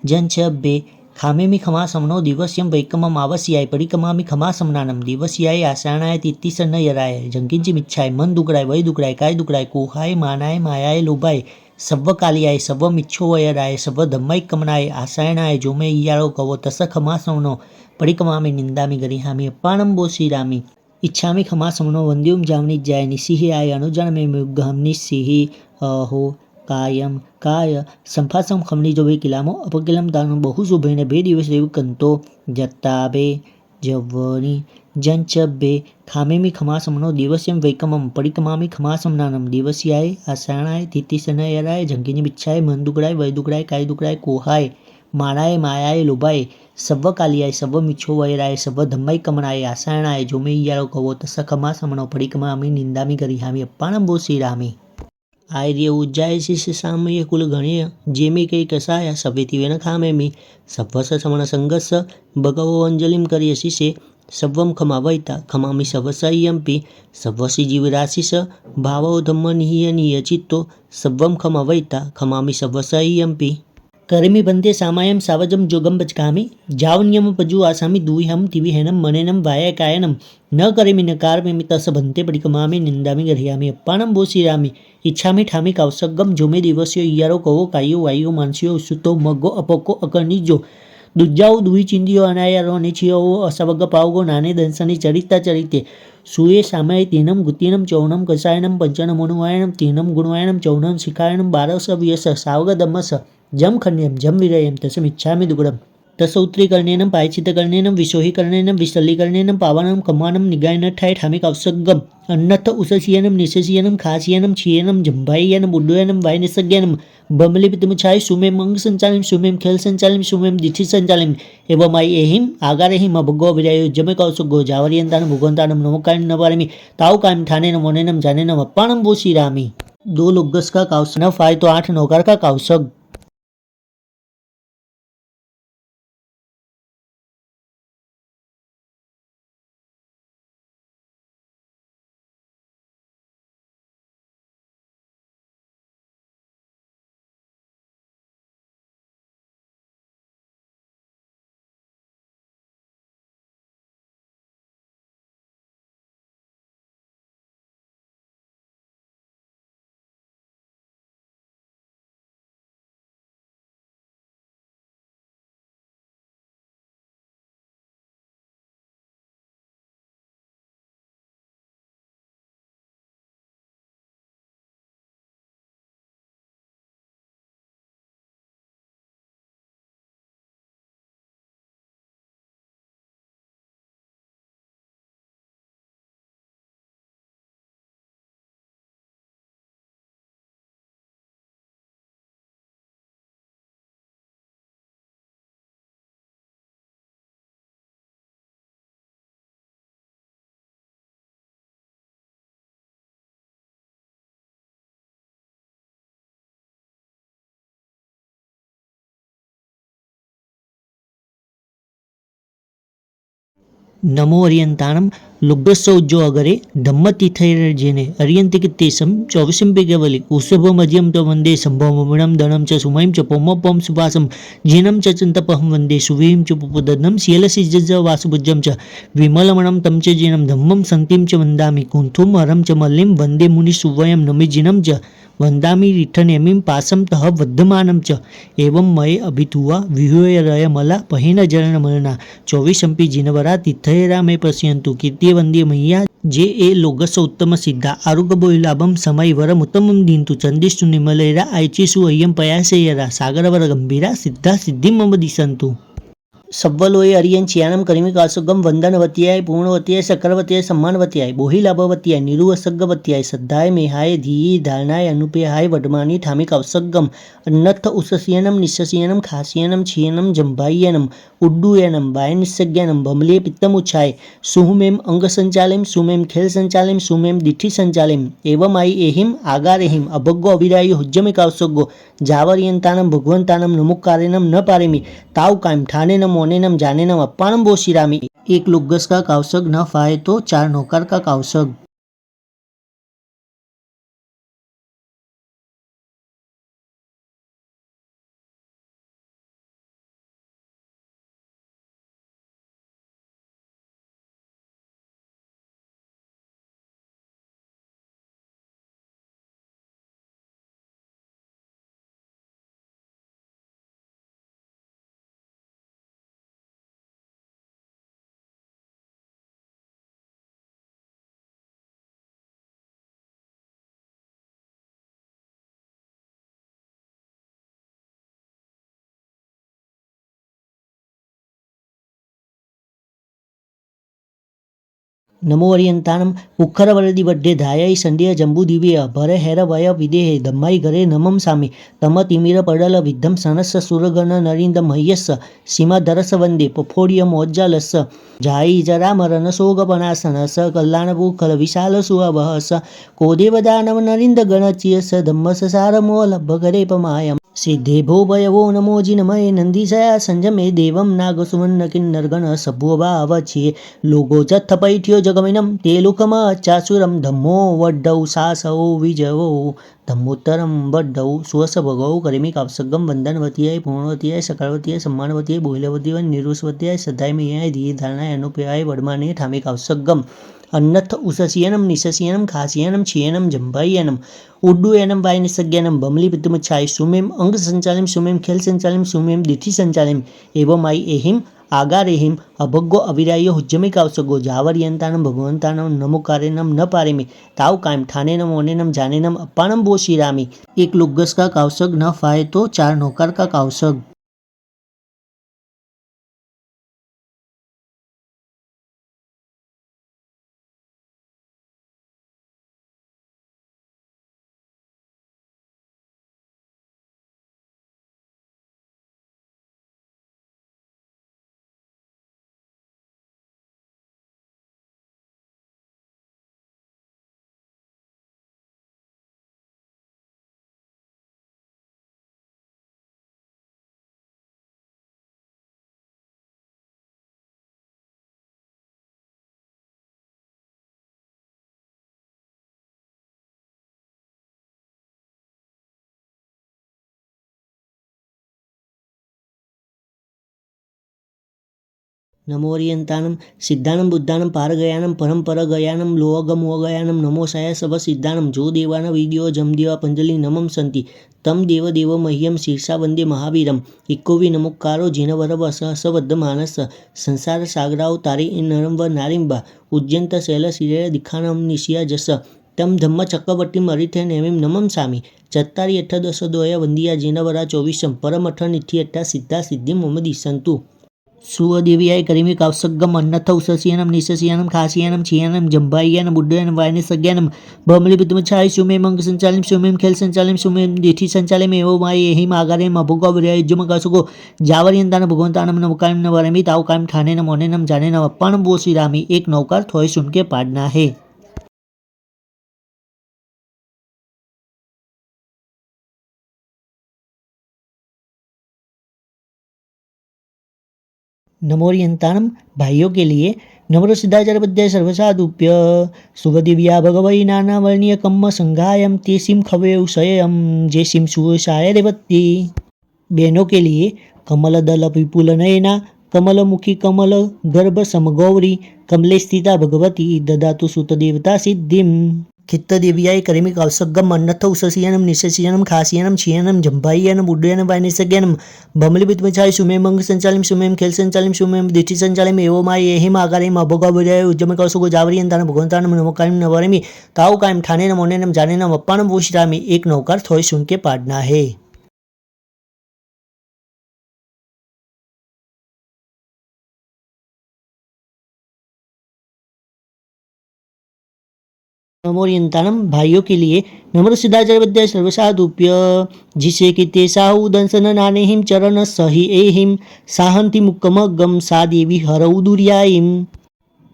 जंचबे खामेमी खमासमनो दिवस्यम वैकमम आवस्याय परिकमामी खमासमनानम दिवस्याय आसानाय तित्तिसन्न यराय जंकिंची मिच्छाय मन दुकडाय वय दुकडाय काय दुकडाय कोहाय मानाय मायाय लोभाय सव्व कालियाय सव्व मिच्छो वयराय सव्व धम्मै कमनाय आसायनाय जोमे इयाळो कवो तस खमासमनो परिकमामी निंदामी गरिहामी अप्पाणम बो श्रीरामी इच्छामि खमासमनो वंद्युम जावनी जाय निसिहियाय अनुजानमे मुग्गहम निसिहि अहो कायम काय संफासम खमनी जो किलामो अपकिलम दानम बहुशुभेन बे दिवसे कंतो जत्ताबे जव्वनी जंचबे खामेमी खमासमनो दिवस्यम वैकमम परिकमामी खमासमनानम दिवस्याय आसानाय तित्तिसनयराय जंकिनी बिच्छाय मन दुकडाय वय दुकडाय काय दुकडाय कोहाय मानाय मायाय लोभाय सव्व कालियाय सव्व मिच्छो वैराय सव्व धम्मै कमनाय आसायणाय जोमे इयाळो कवो तस खमासमनो परिकमामी निंदामी गरिहामी अप्पाणम बो श्रीरामी आर्य उज्जाय शिष्य सामय कुल गणेय जेमे कई कसाया सभेति वेन खामेमी सव्वस समण संगस भगवो अंजलिम करियशिषे सव्वम खमावैता खमामि सवसय्यम्पि सव्वसि जीवराशिष भावो धम्म निहीय चित्तो सव्वम खमावैता खमामि सवसय्यम्पि करेमि बंदे सामायम सावजम जोगम बचकामी जावन्यम पजु आसामी दूहम तिविहेनम मनेनम वाय कायनम न करेमि न कारमेमि तस बंते परिकमामी निंदामी गरिहामी अप्पाणम बो श्रीरामी इच्छामी ठामी कावसगम जोमे दिवस्यो इयारो कवो कायो वायो मानसियो सुतो मग्गो अपको अकर्णिजो दुजाओ दुई चिंदियो अनायारो अनिचियो असवग पावगो नाने दंसनी चरिता चरिते सुये सामय तीनम गुतीनम चौनम कसायनम पंचनमोनुवायनम तीनम गुणवायनम चौनम शिखायनम बारस व्यस सावग दमस जम खण्यम जम विरयम तस्मिच्छामि दुग्गडम तसौत्रीकरणेन पायचितकरणेन विशोहीकरणेन विसल्लीकरणेन पावनं कमानं निगायनठाय ठामी कावसगम अन्नथ उससियनं निशसियनं खासियनं छियनं जंभायनं बुड्डयनं वायनिसज्ञनं बमलिपितमुछाय सुमेम अंग संचालिम सुमेम खेल संचालिम सुमेम दिथि संचालिम एवं माई एहिम आगारेहिम अभगो विरायो जमे कावसगो जावरियंतानं भुगवंतानं नमोकायं नवारिमि ताव कायं ठानेनं मोनेनं जानेनं अप्पाणं बो श्रीरामी 2 लोगस का कावस न फाय तो 8 नौकार का कावसग नमो अर्यंताणम लुब्बसौज्जो अगरे धम्मतीर्थैर्जेने अर्यन्तिकित्तेशं चौविशंपि केवलि उषभमज्यं च वन्दे सम्भवमणं धनं च सुमयं च पौमपं सुवासं जीनं च चन्तपहं वन्दे सुवीं च पुपदनं शीलसिज्ज वासुभुजं च विमलमणं तं च जीनं धम्मं सन्तिं च वन्दामि कुन्थुं हरं च मल्लिं वन्दे मुनिसुवयं नमिजिनं च वन्दामि रिठनेमिं पासं तः वर्धमानं च एवं मये अभितुवा विहूयरय मला पहेन जरणमलना चौविशंपि जिनवरा तीर्थयरा मे पश्यन्तु कीर्ति वंदे मय्या जे ए लोगस उत्तम सिद्धा आरुगबोलाभम समय वरम उत्तमं दीन्तु चंदिष्टु निमलेरा आयचिसु अय्यं पयासेयरा सागरवर गंभीरा सिद्धा सिद्धिं मम दिशन्तु सव्वलोय अरियंचियानम करिमिकासुगम वंदनवत्याय पूर्णवत्याय सकरवत्याय सम्मानवत्याय बोहिलाभवत्याय निरुवसग्गवत्याय सद्धाय मेहाय धीयी धारणाय अनुपेहाय वडमानी थामिकावसग्गम अन्नथ उससियनम निस्ससियनम खासियनम छियनम जंभायनम उड्डुयनम वायनिस्सज्ञानम बमले पित्तमुच्छाय सुहुमेम अंग संचालम सुमेम खेल संचालम सुमेम दिठि संचालम एवं आई एहिम आगारेहिम अभग्गो अविरायो हुज्जमिकावसग्गो जावर्यंतानम भगवंतानम नमुकारेनम न पारेमी ताव कायम ठानेनम मोनेनम जानेनम अप्पानम बोशिरामी। एक लुग्गस का कावसग न फाए तो 4 नौकर का कावसग। नमो अरियंतानम उखरवरदि वड्डे धायाई संध्या जंबू दिव्य भरे हेर वय विदेहे धम्माई घरे नमम सामे तम तिमिर पडल विद्धम सनस सुरगण नरिंद मह्यस सीमा दरस वंदे पफोड़िय मोज्जालस जाई जरा मरण सोगपनासनस कल्याण भूखल विशाल सुअवहस कोदेवदानव नरिंद गणचियस धम्मस सारमोल भगरे पमायम सिद्धेभो भयवो नमो जिनमये नंदीसया संजमे देवम नागसुमन्न किन्नरगण सभुवभावचिये लोगो जत्थपैठ्यो जगमिनं ते लोकम चासुरम धम्मो वड्डौ सासौ विजवो धम्मोत्तरम वड्डौ सुवस भगौ करिमिकावसग्गम वंदनवतीय पूर्णवतीय सकलवतीय सम्मानवतीय बोहिलवतीय निरुसवतीय सद्धायमेयाय धीय धारणाय अनुपेयाय वडमाने ठामिकावसग्गम अन्नथ उससियनम निससियनम खासियनम छियनम जंभायनम उड्डुयनम वायनिसज्ञानम बमली पित्तमुच्छाय सुमेम अंग संचालम सुमेम खेल संचालम सुमेम दिठि संचालम एवं आई एहिम आगारेहिम अभग्गो अविरायो हुज्जमिकावसगो जावर्यंतानम भगवंतानम नमुकारेनम न पारेमी ताव कायम ठानेनम मोनेनम जानेनम अप्पानम बोशिरामी। एक लुग्गस का कावसग न फाए तो 4 नौकर का कावसग। नमोरियंतानम सिद्धानम बुद्धानम पारगयानम परमपरगयानम लोअगमोगयानम नमो साय सब सिद्धानम जो देवान विद्यो जमदेवा पंजलि नमम संति तम देव देव मह्यम शीर्षा वंदे महावीरम इक्कोवी नमुक्कारो जिनवरव सहस्रवद्ध मानस संसार सागराव तारे नरम व नारिंबा उज्जयंत शैल शिरे दिखानम निशिया जस तम धम्म चक्रवर्ती अरिथे नेमिम नमम सामी चत्तारी अठ दस दोया वंदिया जिनवरा 24 परम अठ निथि अट्ठा सिद्धा सिद्धि मोमदी संतु सुवदेव्याय करिमिकावसग्गम अन्नथ उससियनम निससियनम खासियनम छियनम जंभायनम उड्डयनम वायनिसज्ञानम बमली पित्तमुच्छाय सुमेम अंग संचालम सुमेम खेल संचालम सुमेम दिठि संचालम एवं माय एहिम आगारेम अभग्गो अविरायुज्जमकासुगो जावर्यंतान भगवंतानम नमकायम न वरमी ताव कायम ठानेनम मोनेनम जानेनम अप्पानम बोशिरामी। एक नौकर थोय सुन के पाड़ना है। नमोरियंतानम भाइयों के लिए नम्र सिद्धाचार्य सर्वसाधुभ्य शुभदिव्या भगवई नाना वर्णीय कम्म संघायम ते सिम खवे उषयम जे सिम सुशाय रेवती। बहनों के लिए कमल दल विपुल नयना कमल मुखी कमल गर्भ समगौरी कमले स्थिता भगवती ददातु सुत देवता सिद्धिम। खित्त देव्याय करिमिकावसग्गम अन्नथ उससियनम निससियनम खासियनम छियनम जंभायनम उड्डयनम वायनिसज्ञानम बमली पित्तमुच्छाय सुमेम अंग संचालम सुमेम खेल संचालम सुमेम दिठि संचालम एवं माय एहिम आगारेम अभग्गो अविरायो हुज्जमिकासुगो जावर्यंतान भगवंतानम नमकायम न वरमी ताव कायम ठानेनम मोनेनम जानेनम अप्पानम बोशिरामी। एक नौकर थोय सुन के पाड़ना है। नमोरियंतानम भाइयों के लिए नम्र सिद्धाचार्य सर्वसाधुभ्य जिसे कि ते साहु दंसन नानेहिम चरण सही एहिम साहंति मुक्कमगम सा देवी हरऊ दुर्यायिम।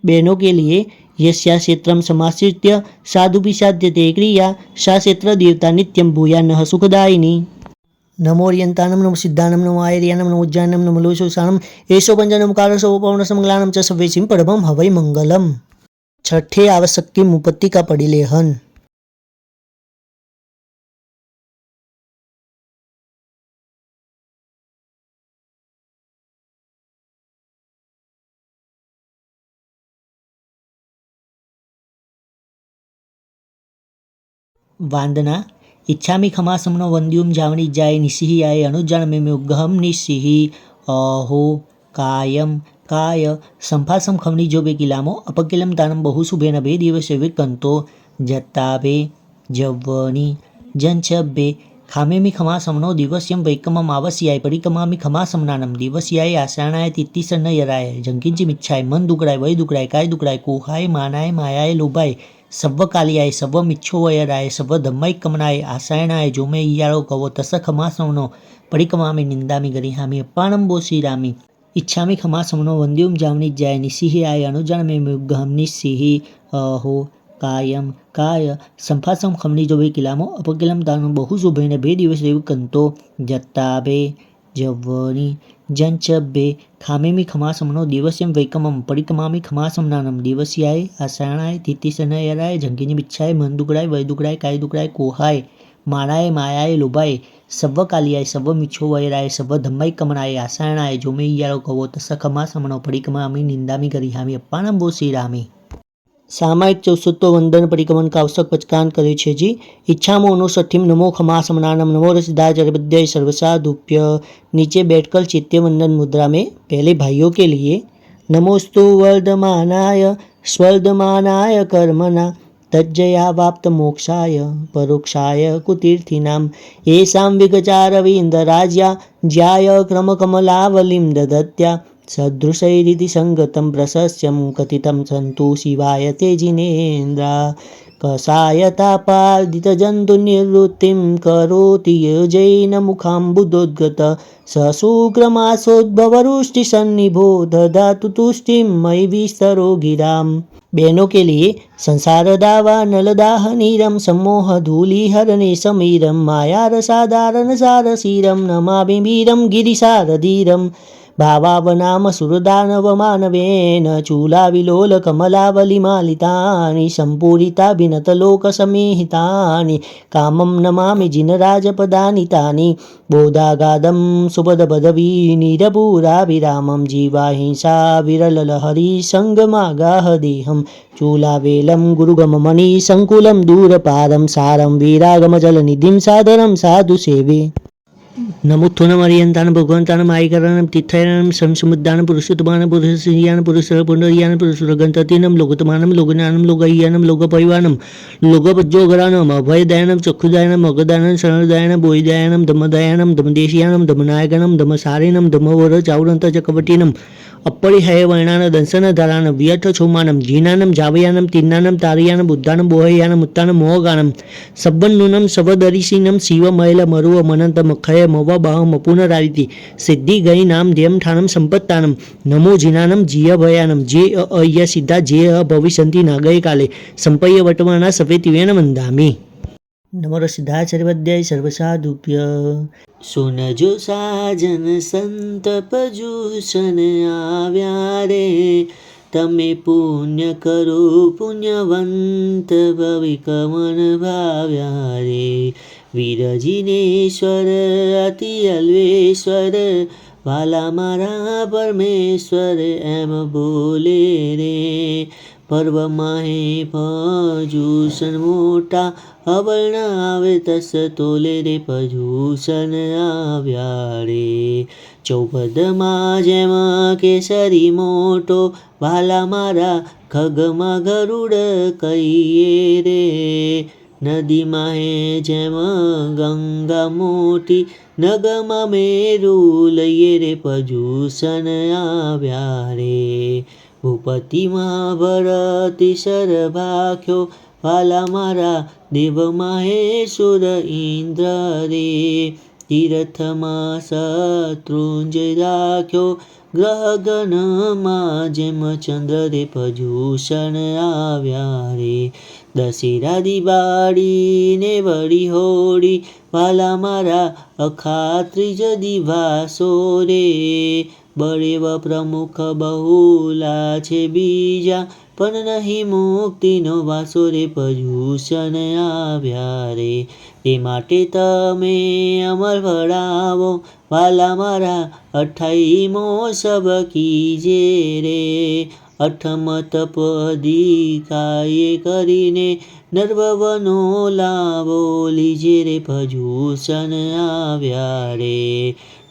बहनों के लिए यस्या क्षेत्रम समाश्रित्य साधुपि साध्यते क्रिया सा क्षेत्र देवता नित्यम भूया नः सुखदायिनी। नमोरियंतानम नमो सिद्धानम नमो आयर्यानम नमो उज्जानम नमो लोचोसानम एषो पंचनम कारसो पौर्णसमंगलानम च सवेसिम परमं हवै मंगलम। छठे आवश्यक की मुपत्ति का परिलेहन। वांदना इच्छामि खमासमनो वंद्युम जावनी जाय निसिहि आय अनुजानमे में उग्गहम निसिहि अहो कायम काय संफासम खमनी जो बे किलामो अपकिलम दानम बहु सुबेन बे दिवसे विकंतो जत्ताबे जव्वनी जंचबे खामेमी खमासमनो दिवस्यम वैकमम आवस्याय परिकमामी खमासमनानम दिवस्याय आसानाय तित्तिसन यराय जंकिंची मिच्छाय मन दुकडाय वय दुकडाय काय दुकडाय कोहाय मानाय मायाय लोभाय सव्व कालियाय सव्व मिच्छो वयराय सव्व धम्माय कमनाय आसायणाय जो मैं इयारो कवो तस खमासमनो परिकमामी निंदामी गरिहामी अप्पाणम बो श्रीरामी इच्छामि खमासमनो वंद्युम जावनी जाय निसिहि आय अनुजन में मुग्गहम निसिहि अहो कायम काय संफासम खमनी जो बे किलामो अपकिलम दानु बहु शुभेन बे दिवस कंतो जत्ताबे जव्वनी जंचबे खामेमी खमासमनो दिवस्यम वैकमम परिकमामी खमासमनानम दिवस्याय आसाणाय तितिसनयराय झंकिनी बिच्छाय मन दुकडाय वय दुकडाय काय दुकडाय कोहाय मानाय मायाय लोभाय सव्व कालियाय सव्व मिच्छो वैराय सव्व धम्माय कमनाय आसायणाय जो मैं इयारो कवो तस खमासमनो परिकमामी निंदामी गरिहामी अप्पाणम बो श्रीरामी। सामायिक 64 वंदन परिक्रमण का आवश्यक पचकान करे छे जी। इच्छामो 59 नमो खमासमनानम नमो रसिदाचर्य सर्वसाधुभ्य। नीचे बैठकर चित्ते वंदन मुद्रा में पहले भाइयों के लिए नमोस्तु वर्धमानाय स्वर्धमानाय कर्मणा तज्जया वाप्त मोक्षाय परोक्षाय कुतीर्थिनां येषां विगचारविन्दराज्या ज्याय क्रमकमलावलिं ददत्या सदृशैरिति संगतं प्रशस्यं कथितं सन्तु शिवाय ते जिनेन्द्रा कषायतापादितजन्तुनिवृत्तिं करोति यजैनमुखाम्बुदोद्गत सशुक्रमासोद्भवरुष्टिसन्निभो ददातु तुष्टिं मयि विस्तरो गिराम्। बहनों के लिए संसार दावा नलदाह नीरम सम्मोह धूलिहरणे समीरम माया रसादारण सारसीरम नमामि वीरम गिरिसारधीरम भावावनाम सुरदानव मानवेन चूलाविलोल कमलावलिमालितानि सम्पूरिताभिनतलोकसमीहितानि कामं नमामि जिनराजपदानि तानि बोधागादं सुपदपदवी निरपुराभिरामं जीवाहिंसा विरललहरी सङ्गमागाह देहं चूलावेलं गुरुगममणि सङ्कुलं दूरपारं सारं वीरागमजलनिधिं सादरं साधु सेवे। नमोत्थोनम अरियंतान भगवंतान आयकरणम तीर्थायनम संसमुद्दान पुरुषोत्तमानम पुरुषयान पुरुषर पुंडरियान पुरुषरगंततीनम लोकतमानम लोकज्ञानम लोकय्यानम लोकपरिवानम लोकपज्जोगरानम अभयदयानम चक्षुदयानम अगदानम शरणदयानम बोहिदयानम धम्मदयानम धम्मदेशियानम धम्मनायकनम धम्मसारिणम धम्मवर चावरंत चक्रवर्तीनम अपरिहय वर्णान दंसन धरान व्यर्थ छोमानम जीनानम जावयानम तिन्नानम तारियानम बुद्धानम बोहयानम उत्तानम मोहगानम सब्बन्नुनम सवदरिशीनम शिवमैल मरुव मनंतम खय मव बाहम पुनरारिति सिद्धि गई नाम ध्यम ठानम संपत्तानम नमो जिनानम जिय भयानम जे अय सिद्धा जे भविष्यन्ति न गए काले संपय्य वर्तमाना सफेतिवेन वंदामि। नमो सिद्धाचर्य सर्वसाधुभ्य। सुनजो साजन संत पजूषण आव्या रे तमे पुण्य करो पुण्यवंत भविकमन भाव्या रे वीरजिनेश्वर अति अल्वेश्वर वाला मारा परमेश्वर एम बोले रे पर्व माहे पजूषण मोटा अवर्ण आवे तस तोले रे पजूषण आव्या रे चौपदમાં જેમ કેસરી મોટો વાલા મારા ખગમાં ગરુડ કહીએ રે નદીમાં હે જેમ ગંગા મોટી નગમાં મેરુ લઈએ રે પજૂષણ આવ્યા રે ભૂપતિમાં ભરતી સર ભાખ્યો વાલા મારા દેવ માહેશ્વર ઇન્દ્ર રે. તીર્થમાં શત્રુંજય રાખ્યો ગ્રહ ગણમાં જેમ ચંદ્ર રે ભજૂષણ આવ્યા રે. દશેરા દિવાળી ને વળી હોળી વાલા મારા અખાત્રીજ દિવાસો રે. બળેવ પ્રમુખ બહુલા છે બીજા પણ નહીં મુક્તિનો વાસો રે ભજૂષણ આવ્યા રે. તે માટે તમે અમર ભળાવો વાલા મારા 28મો સબ કીજે રે. અઠમત પદિકાએ કરીને નર્વવનો લાવો લીજે રે ભજૂષણ આવ્યા રે.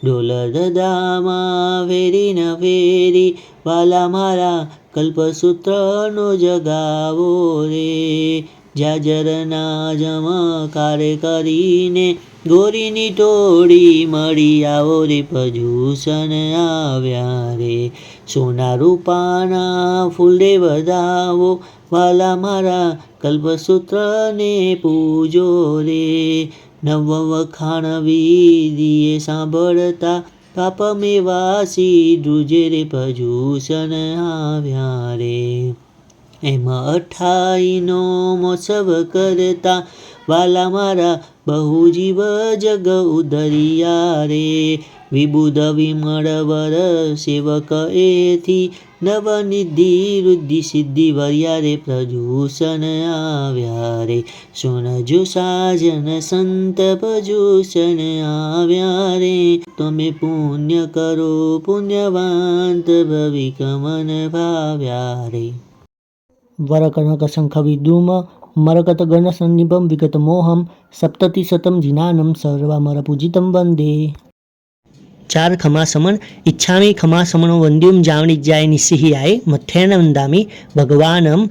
ઢોલ દદામાં વેરી ન વેરી વાલા મારા કલ્પસૂત્રનો જગાવો રે. જાજરના જમકાર કરીને ગોરીની ટોળી મળી આવો રે ભજૂષણ આવ્યા રે. સોના રૂપાના ફૂલે વધાવો વાલા મારા કલ્પસૂત્રને પૂજો રે. નવ વખાણ વિધિએ સાંભળતા પાપ મેવાસી ધ્રુજે રે ભજૂષણ આવ્યા રે. એમ 28નો મોત્સવ કરતા વાલા મારા બહુ જીવ જગ ઉદરિયા રે. વિબુધ વિમળ વર સેવક એથી નવનિધિ રુદ્ધિ સિદ્ધિ વર્યા રે ભજૂષણ આવ્યા રે. સુનજો સાજન સંત ભજૂષણ આવ્યા રે. તમે પુણ્ય કરો પુણ્યવાંત ભવિક મન ભાવ્યા રે. વરકનક શંખ વિદ્રુમ મરકત ગણ સન્નિભમ વિગત મોહમ સપ્તતિશતમ જીનાનમ સર્વમર પૂજિતમ વંદે. ચાર ખમાસમન ઈચ્છામી ખમાસમનો વંદ્યુમ જાવણિજ્જાય નિસ્સિહિયાય મથ્થેન વંદામિ ભગવાનમ.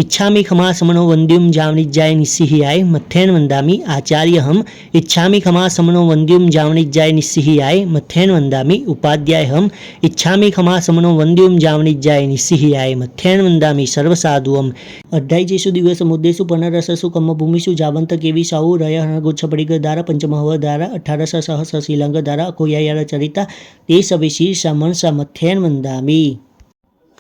ઈચ્છામી ખમાસમનો વંદ્યુમ જાવણિજ્જાય નિસ્સિહિયાય મથ્થેન વંદામિ આચાર્યહમ. ઈચ્છામી ખમાસમનો વંદ્યુમ જાવણિજ્જાય નિસ્સિહિયાય મથ્થેન વંદામિ ઉપાધ્યાયહમ. ઈચ્છામી ખમાસમનો વંદ્યુમ જાવણિજ્જાય નિસ્સિહિયાય મથ્થેન વંદામિ સર્વસાધુઅમ. 28 દિવસ મુદ્દેસુ પુનરસસુ કર્મભૂમિષુ જાવંત કેવી સાહુ રય ગુચ્છપડિગ ધારા પંચમહવ ધારા 18 સહસ શ્રીલંગ ધારા अकोयायार चरिता ते सभी शीर्ष मनसा मथ्थेन वंदामि.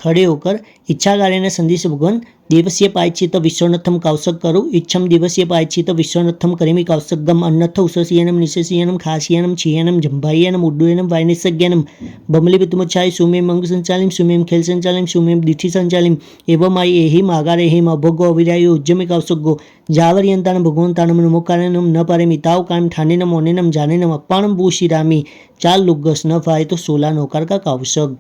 खड़े होकर इच्छा कार्य संदेश भगवान देवस्य पायचित विश्वनाथम कौशक करो इच्छम दिवस्य पायचित विश्वनाथम करेमि कौशकगम अन्नथ उषसीयनम निशसीयनम खासियनम छियनम जंभायनम उड्डयनम वायनिसज्ञनम बमले पितुमच्छाय सुमेम अंग संचालिम सुमेम खेल संचालिम सुमेम दिठि संचालिम एवं आई एहिम आगार एहिम अभोगो अविरायो उज्जमे कौशकगो जावरियंतान भगवंतानम नमोकारणम न पारेमिताव कायम ठानेनम ओनेनम जानेनम अप्पाणम भूशिरामी. 4 लुगस न फाय तो 16 नौकार का कौशक.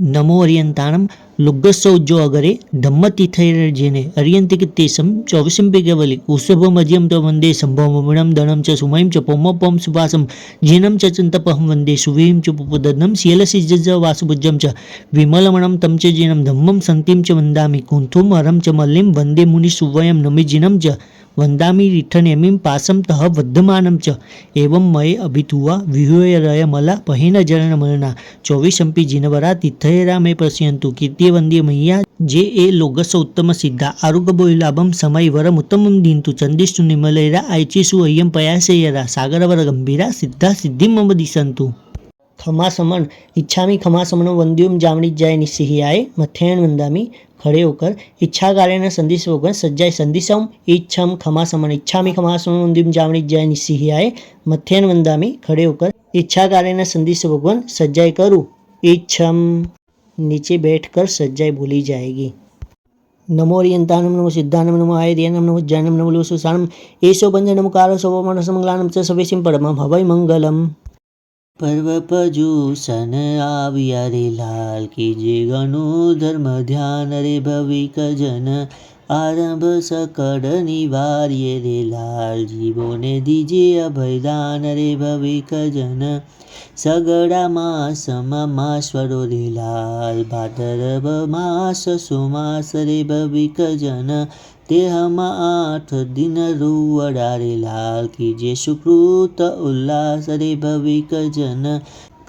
નમો અરિયંતાણમ લુગ્ગસૌજ્જો અગરે ધમ્મતીથૈર્જેને અરિયંતિકિતેશમ ચોવીસંપિકવલી ઉષભમજ્યમ ચ વંદે સંભવમણમ દણમ ચ સુમયમ ચ પૌમપમ સુભાસમ જીનમ ચ ચંતપહમ વંદે સુવીમ ચ પુપદનમ શીલસિજ્જ વાસુભુજ્જમ ચ વિમલમણમ તમ ચ જીનમ ધમ્મમ સંતિમ ચ વંદામિ કુંથુમ હરમ ચ મલ્લિમ વંદે મુનિ સુવયમ નમિ જીનમ ચ વંદામિ રીઠનેમિમ પાસમ તહ વર્ધમાનમ ચ એવમ મયે અભિતુવા વિહુયરય મલા પહિન જનમલના ચોવીસંપી જીનવરા તિથયરા મે પશ્યંતુ કીર્તિ વંદ્ય મૈયા જે એ લોગસ ઉત્તમ સિદ્ધા આરુગબો લાભમ સમય વરમ ઉત્તમમ દીંતુ ચંદિષ્ટુ નિમલૈરા આયચીસુ અય્યમ પયાસેયરા સાગરવર ગંભીરા સિદ્ધા સિદ્ધિ મમ દિશંતુ ખમાસમન ઈચ્છામી ખમાસમનો વંદ્યુમ જામણી જાય નિસિહિયાય મથેણ વંદામી ખડે હોકર ઈચ્છા કાર્યના સંદેશ વગર સજ્જાય સંદિશમ ઈચ્છમ ખમાસમન ઈચ્છામી ખમાસમનો વંદ્યુમ જામણી જાય નિસિહિયાય મથેણ વંદામી ખડે હોકર ઈચ્છા કાર્યના સંદેશ વગર સજ્જાય કરું ઈચ્છમ नीचे बैठकर सज्जाएं बोली जाएगी। नमो अरियंतानम नमो सिद्धानम नमो आयर्यानम नमो ज्ञानम नमो लोसुसानम एसो पंजनम कारो सोमनसमंगलानम च सवेशिम परमम हवै मंगलम। पर्व पजूसन આવ્યા રે લાલ કીજે ગણો ધર્મ ધ્યાન રે ભવિક જન આરંભ સકળ નિવાર્ય રે લાલ જીવોને દીજે અભયદાન રે ભવિક જન સગડા માસમાં માશ્વરો રે લાલ ભાદરવ માસ સુમાસ રે ભવિક જન તેહમાં 8 દિન રૂવડા રે લાલ કીજે સુકૃત ઉલ્લાસ રે ભવિક જન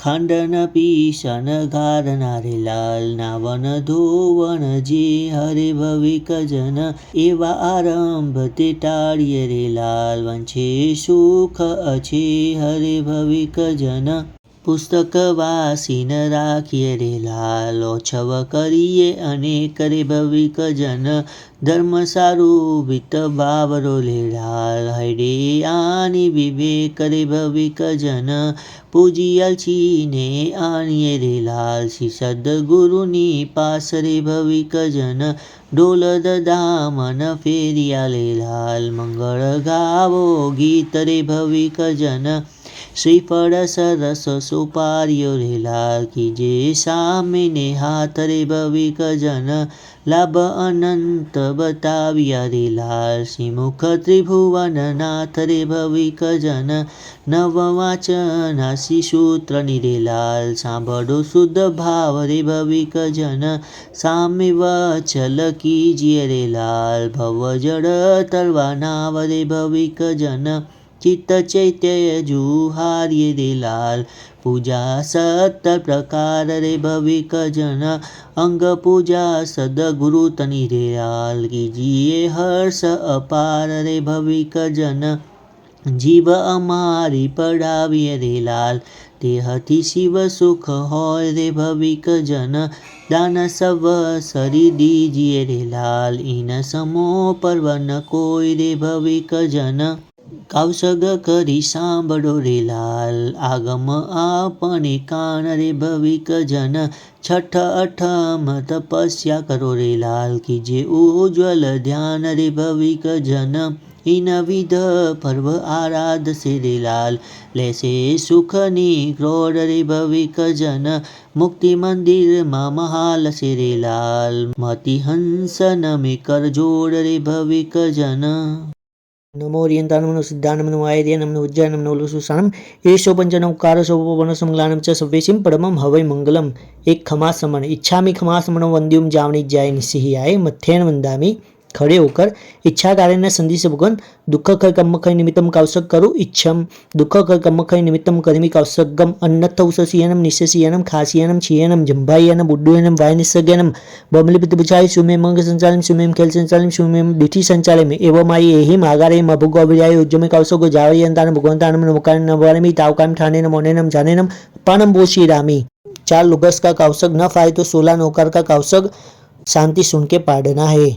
ખાંડન પીસન ગારના રે લાલ નાવન ધોવણ જે હરે ભવિક જન એવા આરંભ તે ટાળીએ રે લાલ વંછે સુખ અછે હરે ભવિક જન પુસ્તક વાસીન રાખીએ રે લાલ ઓછવ કરીએ અનેક રે ભવિક જન ધર્મ સારું વિત બાવરો લે લાલ હૈડે આની વિવેક રે ભવિક જન પૂજિયલ છીને આણીએ રે લાલ શ્રી સદગુરુની પાસ રે ભવિક જન ડોલ દામન ફેરિયા લે લાલ મંગળ ગાવો ગીત રે ભવિક જન શ્રીફળ સરસ સુપાર્યો રે લાલ કીજે સામેને હાથ રે ભવિક જન લાભ અનંત બતાવ્યા રે લાલ શ્રીમુખ ત્રિભુવન નાથ રે ભવિક જન નવ વાચના શ્રીસૂત્ર ની રે લાલ સાંભળો શુદ્ધ ભાવ રે ભવિક જન સામે વચલ કીજીએ રે લાલ ભવ જળ તરવા નાવ રે ભવિક જન ચિત્ત ચૈત્ય જુહાર્ય રે લાલ પૂજા 7 પ્રકાર રે ભવિક જન અંગ પૂજા સદગુરુ તની રે લાલ કીજીએ હર્ષ અપાર રે ભવિક જન જીવ અમારી પડાવીએ રે લાલ તેહથી શિવ સુખ હોય રે ભવિક જન દાન સવ સરી દીજીએ રે લાલ ઈન સમો પર્વ ન કોઈ રે ભવિક જન કૌશગ કરી સાંભળો રે લાલ આગમ આપણે કાન રે ભવિક જન છઠ અઠમ તપસ્યા કરો રે લાલ કીજે ઉજ્જવલ ધ્યાન રે ભવિક જન ઇન વિધ પર્વ આરાધશે રે લાલ લેશે સુખની ક્રોડ રે ભવિક જન મુક્તિ મંદિરમાં મહાલ સે રે લાલ મતિ હંસ નમે કર જોડ રે ભવિક જન નમો અરિયંતાનમ નમો સિદ્ધાનમ નમો આયર્યાનમ નમો ઉજ્જૈનમ નમો લોસુસાનમ એસો પંચનમ કારો સોપવનસમંગલાનમ ચ સવ્વેશિમ પરમમ હવૈ મંગલમ એક ખમાસમન ઈચ્છામી ખમાસમનો વંદ્યુમ જાવણી જાય નિસિહિયાય મથ્યેન વંદામી ખડે હોકર ઈચ્છા કાર્યના સંદેશ ભગવાન દુઃખ ખય કર્મખય નિમિત્તમ કૌશક કરું ઈચ્છમ દુઃખ ખય કર્મખય નિમિત્તમ કરીમી કૌશકમ અન્નથ ઉસસિયનમ નિશસિયનમ ખાસિયનમ છિયનમ જંભાયનમ ઉડ્ડયનમ વાયનિસગ્યનમ બમલિપિત બુચાય સુમે મંગ સંચાલમ સુમેમ ખેલ સંચાલમ સુમેમ દિઠી સંચાલમ એવમાઈ એહિમ આગારેમ અભુગો અભિજાય ઉજ્જમે કૌશકો જાવયંતાન ભગવંતાનમ નમકાન નવારમી તાવકામ ઠાનેનમ ઓનેનમ જાનેનમ પાનમ બોશી रामी 4 लुगस का कौशक न फाए तो 16 नौकर का कौशक शांति सुन के पाड़ना है।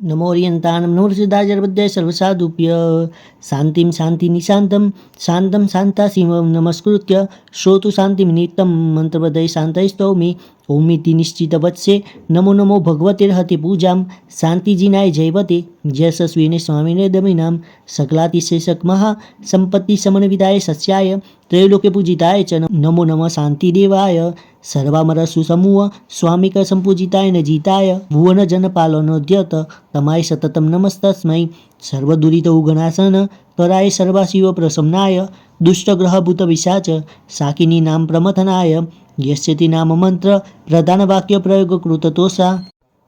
नमोऽर्यन्तानं नमोर्षिदाजर्वद्य सर्वसाधुभ्य शान्तिं शान्तिनिशान्तं शान्तं शान्ताशिवं नमस्कृत्य श्रोतु शान्तिनित्यं मन्त्रपदये शान्तैस्तौमि ओमिति निश्चितवत्से नमो नमो भगवतेर्हति पूजां शान्तिजिनाय जयवते यशस्विने स्वामिने दमिनां सकलातिशेषकमः सम्पत्तिसमन्विताय सस्याय त्रैलोक्य पूजिताय च नमो नमः शान्तिदेवाय सर्वामरसुसमूह स्वामिक संपूजिताय न जिताय भुवन जनपालनोद्यत तमाय सततं नमस्तस्मै सर्वदुरितौगणासन कराय सर्वाशिव प्रसन्नाय दुष्टग्रहभूतविशाच शाकिनी नाम प्रमथनाय यस्यति नाम मंत्र प्रधानवाक्य प्रयोग कृततोषा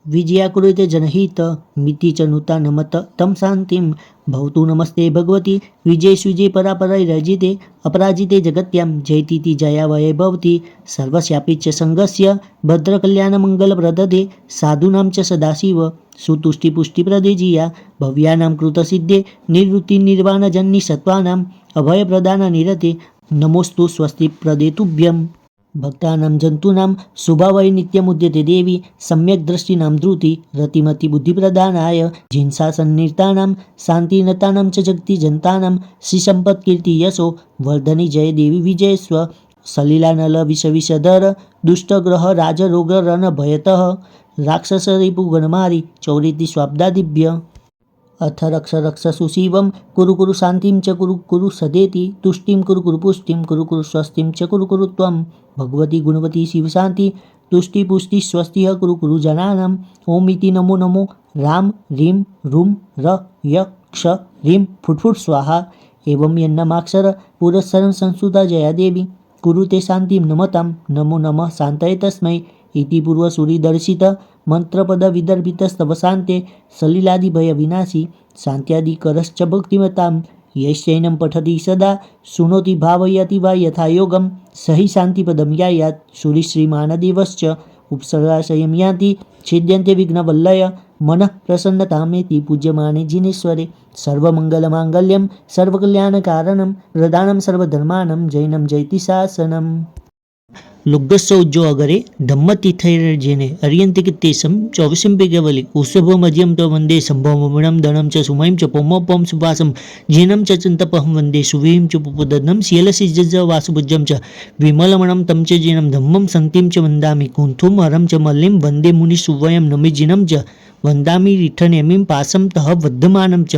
विजया कुरुते जनहित मिति च नुता नमत तं शान्तिं भवतु नमस्ते भगवती विजय परापरैरजिते अपराजिते जगत्यां जयतीति जयावये भवति सर्वस्यापि च संगस्य भद्रकल्याणमङ्गलप्रददे साधूनां च सदाशिव सुतुष्टिपुष्टिप्रदे जिया भव्यानां कृतसिद्धे निवृत्तिनिर्वाणजन्निसत्त्वानाम् अभयप्रदाननिरते नमोऽस्तु स्वस्तिप्रदे तुभ्यम् भक्तानां जन्तूनां शुभावै नित्यमुद्यते देवी सम्यक् दृष्टिनां धृति रतिमतिबुद्धिप्रदानाय जिन्सासन्निर्तानां शान्तिनतानां च जगति जन्तानां श्रीसम्पत्कीर्तियशो वर्धनि जय देवी विजयस्व सलिलानलविषविषधर दुष्टग्रह राजरोगरणभयतः राक्षसरिपुगणमारि चौरिति स्वाब्दादिभ्य अथ रक्ष रक्ष सुशिवं कुरु शान्तिं च कुरु सदेति तुष्टिं कुरु पुष्टिं कुरु स्वस्तिं च कुरु त्वं भगवती गुणवती शिवशान्ति तुष्टि पुष्टि स्वस्तिः कुरु जनानाम् ओम इति नमो नमो राम ह्रीं रूं र य क्ष ह्रीं फुट् स्वाहा एवं यन्नमाक्षर पुरस्सरं संस्तुता जया देवी कुरुते शान्तिं नमतां नमो नमः शान्तये तस्मै इति पूर्वसूरिदर्शित मंत्रपदविदर्भितस्तव शान्ते सलिलादिभयविनाशी शान्त्यादिकरश्च भक्तिमतां यस्यैनं पठति सदा शृणोति भावयति वा यथा योगं स हि शान्तिपदं यायात् श्रीमानदेवश्च उपसर्गाशयं यान्ति छिद्यन्ते विघ्नवल्लय मनः प्रसन्नतामेति पूज्यमाने जिनेश्वरे सर्वमङ्गलमाङ्गल्यं सर्वकल्याणकारणं प्रदानं सर्वधर्मानं जैनं जयति शासनम् લુગ્ગસ્સૌજ્જો અગરે ધમ્મતીથૈર્જેને અર્યંતિકિત્તેશમ ચોવીસંપિકેવલી ઉષભમજ્યમ ત વંદે સંભવમણમ દણમ ચ સુમયમ ચ પોમોપમ સુપાસમ જેનમ ચ ચંતપહમ વંદે સુવીમ ચ પુપદનમ શીલસિજ્જ વાસુભુજ્જમ ચ વિમલમણમ તમ ચ જેનમ ધમ્મમ સંતિમ ચ વંદામિ કુંથુમ હરમ ચ મલ્લિમ વંદે મુનિ સુવયમ નમિજિનમ ચ વંદામિ રીઠનેમિમ પાસમ તહ વર્ધમાનમ ચ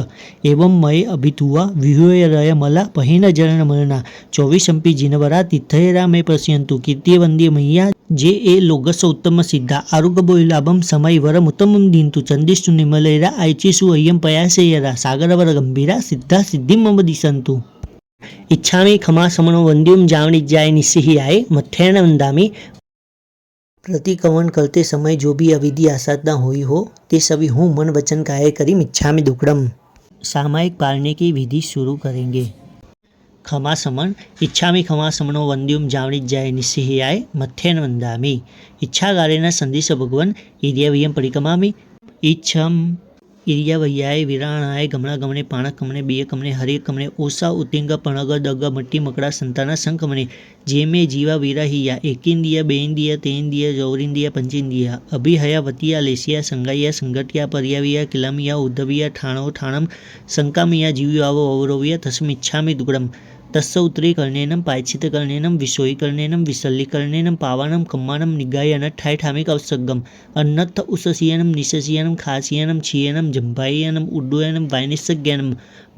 એવં મય અભિતુવા વિહુયરય મલા પહિન જરણમલના ચોવીસંપી જીનવરા તિથયરા મે પશ્યંતુ કીર્તિ વંદે મૈયા જે એ લોગસ ઉત્તમ સિદ્ધા આરોગ્યબોલાભમ સમય વરમ ઉત્તમમ દીંતુ ચંદિષ્ટુ નિમલૈરા આયચીસુ અય્યમ પયાસેયરા સાગરવર ગંભીરા સિદ્ધા સિદ્ધિમ મમ દિશંતુ इच्छामि खमा समनो वंद्युम जावणिज्याय निस्सिहियाय मथ्येन वंदामि प्रतिकवन करते समय जो भी अविधि आसाधना हुई हो ते सभी हूँ मन वचन काया करी इच्छामि दुक्कड़म सामायिक पालने की विधि शुरू करेंगे। खमा समन इच्छामि खमा समनो वंद्युम जावणिज्याय निस्सिहियाय मथ्येन वंदामि इच्छागारेण संदेश भगवन इरियवियम परिकमामि इच्छम इरियवय्याय विराणाय गमना गमने पाणक कमने बिय कमने हरे कमने ओसा उतिंग पणग दग मट्टी मकड़ा संताना संकमने जे में जीवा विरहिया एकिंदिया बेंदिया तेंदिया जौरिंदिया पंचेंदिया अभिहया वतिया लेसिया संगाइया संगटिया पर्याविया किलमिया उद्धविया ठाणो ठाणम संकामिया जीव्यावो अवरोविया तस्मिच्छामि दुग्गड़म तस्य उत्तरीकरणेनं पायच्छितकरणेनं विषोयीकरणेनं विसल्लीकरणेनं पावानं कम्मानं निगायन ठाय ठामिक अवसग्गम अन्नत्थ उससीयनं निशसीयनं खासीयनं छियनं जम्भायनं उड्डयनं वायनिस्सज्ञानं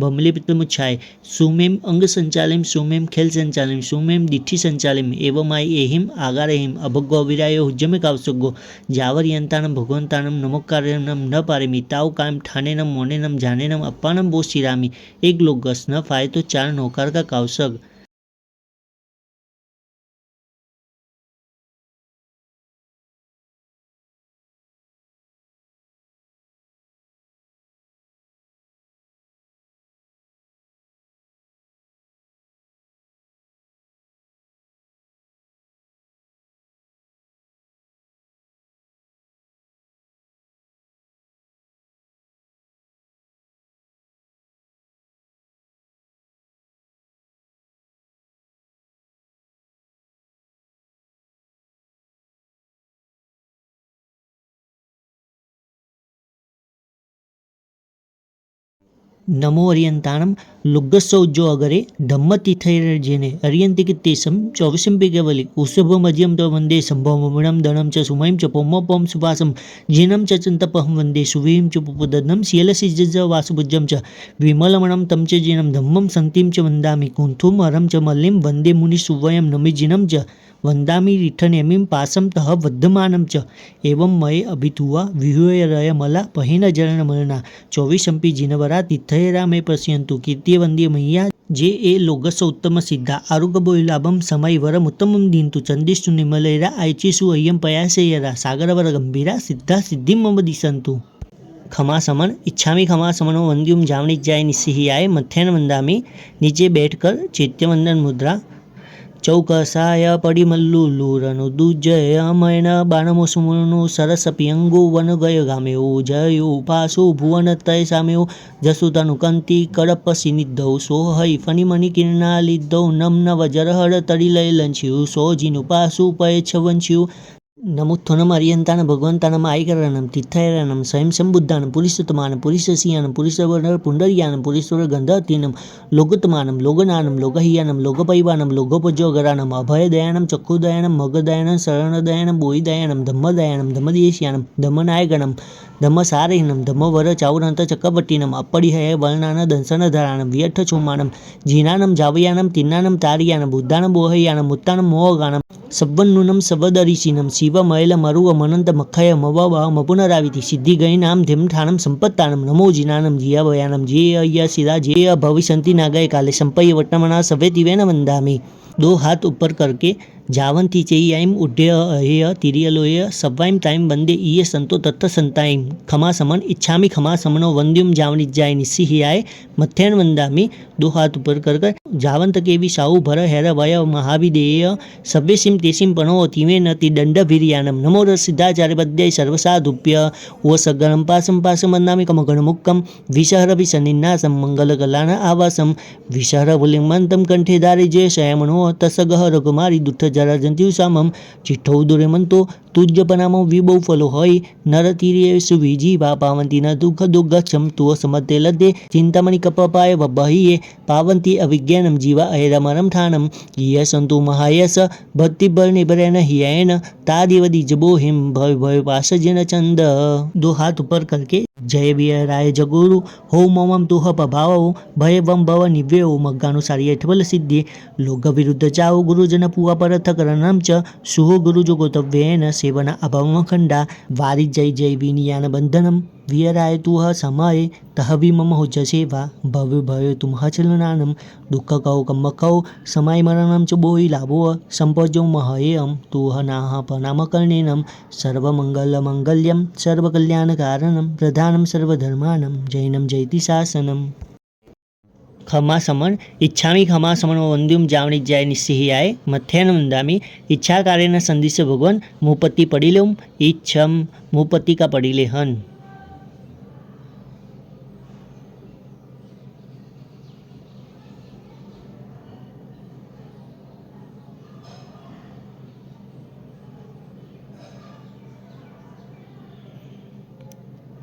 बमलिपितमुच्छाय सुमेम अंग संचालिम सुमेम खेल संचालिम सुमेम दिठि संचालिम एवमाय एहिम आगारहिम अभग्गो अविरायो हुज्जमे कावसग्गो जावर यंतानं भगवंतानं नमोकार्यनं न पारेमि ताव कायम ठानेनं मोनेनं जानेनं अप्पानं बो शिरामि एक लोगस न फाय तो चार नौकार का कावसग। नमो अर्यंताणम लुग्गसौजो अगरे धम्मतीर्थैर्जेने अर्यन्तिकित्तेशं चौविशंपि केवली उषभमज्यं च वन्दे सम्भवमणं दणं च सुमयं च पौमपं सुवासं जीनं च चन्तपहं वन्दे सुवीं च पुपदनं शीलसिज्ज वासुभुजं च विमलमणं तं च जीनं धम्मं सन्तिं च वन्दामि कुन्थुं हरं च मल्लिं वन्दे मुनिसुवयं नमिजिनं च वन्दामि रिठनेमिं पासं तः वर्धमानं च एवं मये अभितुवा विहूयरयमला पहिनजरणमलना चौविशंपि जिनवरा तीर्थयरा मे पश्यन्तु कीर्तिवन्द्य मय्या जे ए लोगस उत्तम सिद्धा आरुगबोलाभम समयवरम उत्तमं दीन्तु चंदिष्टु निमलैरा आयचीसु अय्यम पयासेयरा सागरवर गंभीरा सिद्धा सिद्धिं मम दिशन्तु खमासमन इच्छामी खमासमनो वंद्युम जावनी जाय निस्सिहियाय मथ्यन वंदामी नीचे बैठकर चैत्यवंदन मुद्रा चौकसाय पडिमल्लुलूरनु दुजय अमयन बाणमोसुमुनु सरसपियंगु वनगय गामेओ जयो उपासो भुवनतय सामेओ जसुतनु कंति कड़पसिनिद्धौ सोहै फणिमणि किरणालिद्धौ नम नव जरहर तडिलय लंच्यु सोजिनुपासु पयच्छवंच्यु नमुत्थनम अर्यंतान भगवंतानम आयकरणम तीर्थयरणम स्वयं संबुद्धानम पुरुषोत्तमानम पुरुषसियानम पुरुषवर पुंडरियानम पुरुषवर गंधतीनम लोगोत्तमानम लोगनानम लोगहियानम लोगपैवानम लोगोपजोगरानम अभयदयानम चक्षुदयानम मगदयानम शरणदयानम बोहिदयानम धम्मदयानम धम्मदेशियानम धम्मनायगणम धम्मसारिणम धम्मवर चावरंत चक्रवर्तीनम अपरिहय वर्णान दंसनधरानम व्यर्थ चोमानम जीनानम जावयानम तिन्नानम तारियानम बुद्धानम बोहयानम मुत्तानम मोहगानम सब्बन्नूनम सवदरिशीनम शिवमैल मरुव मनंत मखय मवव मपुनराविति सिद्धि गैनाम धिमठानम संपत्तानम नमो जिनानम जियावयानम जे अय्या सिदा जे भविष्यन्ति नागय काले संपय्य वट्टमना सवेतिवेन वंदामि। दो हाथ ऊपर करके जावंती चेय्याइम उड्डय अहेय तिरियलोय सव्वाइम ताइम वंदे ईये संतो तत्थ संताइम खमा समन इच्छामि खमा समनो वंद्युम जावनिज्जाय निस्सिहियाय मथ्यन वंदामि। दो हाथ ऊपर कर जावंत केवी साहु भर हैर वय महाविदेय सव्यसिम तेसिम पणो तिवेन तिदंड वीर्यानम नमो सिद्धाचार्य पद्य सर्वसाधुभ्य ओ सगरम पासम पासम वंदामि कमगणमुक्कम विषहर विषनिन्नासम मंगलकलान आवासम विषहर पुलिंगमंतम कंठे धारे जय शयमनो तसगह रघुमारी दुष्ट जराजंत्यु सामम चिठ्ठौ दुरेमंतो तुज्जपनामो विबौ फलो हय नरतीरेषु विजीवा पावंती न दुःख दुर्गच्छम तुव समते लद्दे चिंतामणि कपपाय वबहिये पावंती अविज्ञानम जीवा ऐरमरम ठानम ये संतु महायस भक्तिबल निबरेन हियेन तादिवदि जबो हिम भय भय पासजन चंद। दो हाथ ऊपर करके जय विराय जगुरु हो ममम तुह पभाव भय वम भव निव्यो मग्गानुसारी एठवल सिद्धि लोक विरुद्ध चाओ गुरुजन पुआ परथ करणम च सुहो गुरु जोगोतव्येन सेवना अभवमखंडा वारि जय जय विनियान बंधनम वियराय तुह समय तह विमम हो सेवा भव्य भव्य तुम हचलनानम दुख कौ कम कौ समय मरणम च बोहि लाभो संपजो महयम तुह नाह पनाम कर्णेनम सर्वमंगल मंगल्यम सर्वकल्याण कारणम प्रधानम सर्वधर्मानम जैनम जयति शासनम। खमा समन इच्छामी खमा समनो वंद्युम जावनी जाय निस्सिहियाय मथ्यन वंदामि इच्छा कार्य संदिश भगवान मुपत्ति पड़िलेम इच्छम मुपत्ति का पड़िले हन।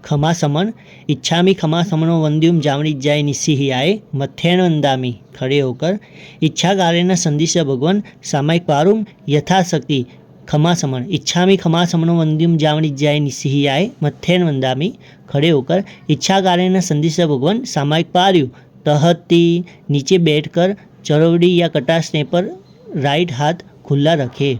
खमा समन इच्छामी खमा समनो वंद्युम जावनी जाय निस्सिहियाय मथ्यन वंदामि खड़े होकर इच्छा कार्य संदिश भगवान सामायिक पारुम यथाशक्ति खमा समन इच्छामी खमा समनो वंद्युम जावनी जाय निस्सिहियाय मथ्यन वंदामि खड़े होकर इच्छा कार्य संदिश भगवान सामायिक पार्यु तहती नीचे बैठकर चरवड़ी या कटासने पर राइट हाथ खुला रखे।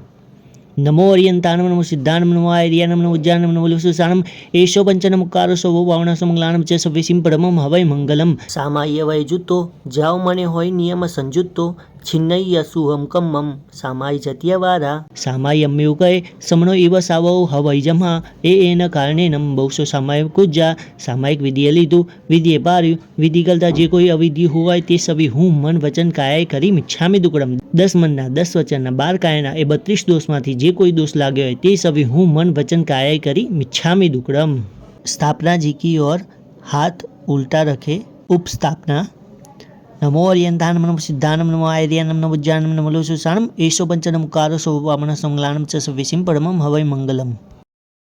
नमो अर्यंतानम नमो सिद्धानम नमो आयर्यानम नमो उज्जानम नमो लुसुसानम एषो पंचनमुकारो सोवो वावणसो मंगलानम च सव्यसिम परमम हवै मंगलम सामाय वैजुतो जाओ मने होय नियम संजुतो छिन्नय्यसुहम कम्मम सामाय जत्यवारा सामायम्युकय समनो इव सावो हवैजमहा एन कारणेनम बहुसो सामाय कुज्जा सामायिक विधिए લીધું વિધિએ પાર્યું વિધિ કરતા જે કોઈ અવિધિ હોય તે સવી હું મન વચન કાયાએ કરી મિચ્છામી દુકડમ 10 મનના 10 વચનના 12 કાયાના એ 32 દોષમાંથી જે કોઈ દોષ લાગ્યો હોય તે સવી હું મન વચન કાયાએ કરી મિચ્છામી દુકડમ। स्थापना जी की ओर हाथ उल्टा रखे उपस्थापना। नमो अर्यंतानम नमो सिद्धानम नमो आयर्यानम नमो उज्जानम नमो लुसुसानम एषो पंचनमुकारो सोवो वामनसो मंगलानम च सव्यसिम परमम हवै मंगलम।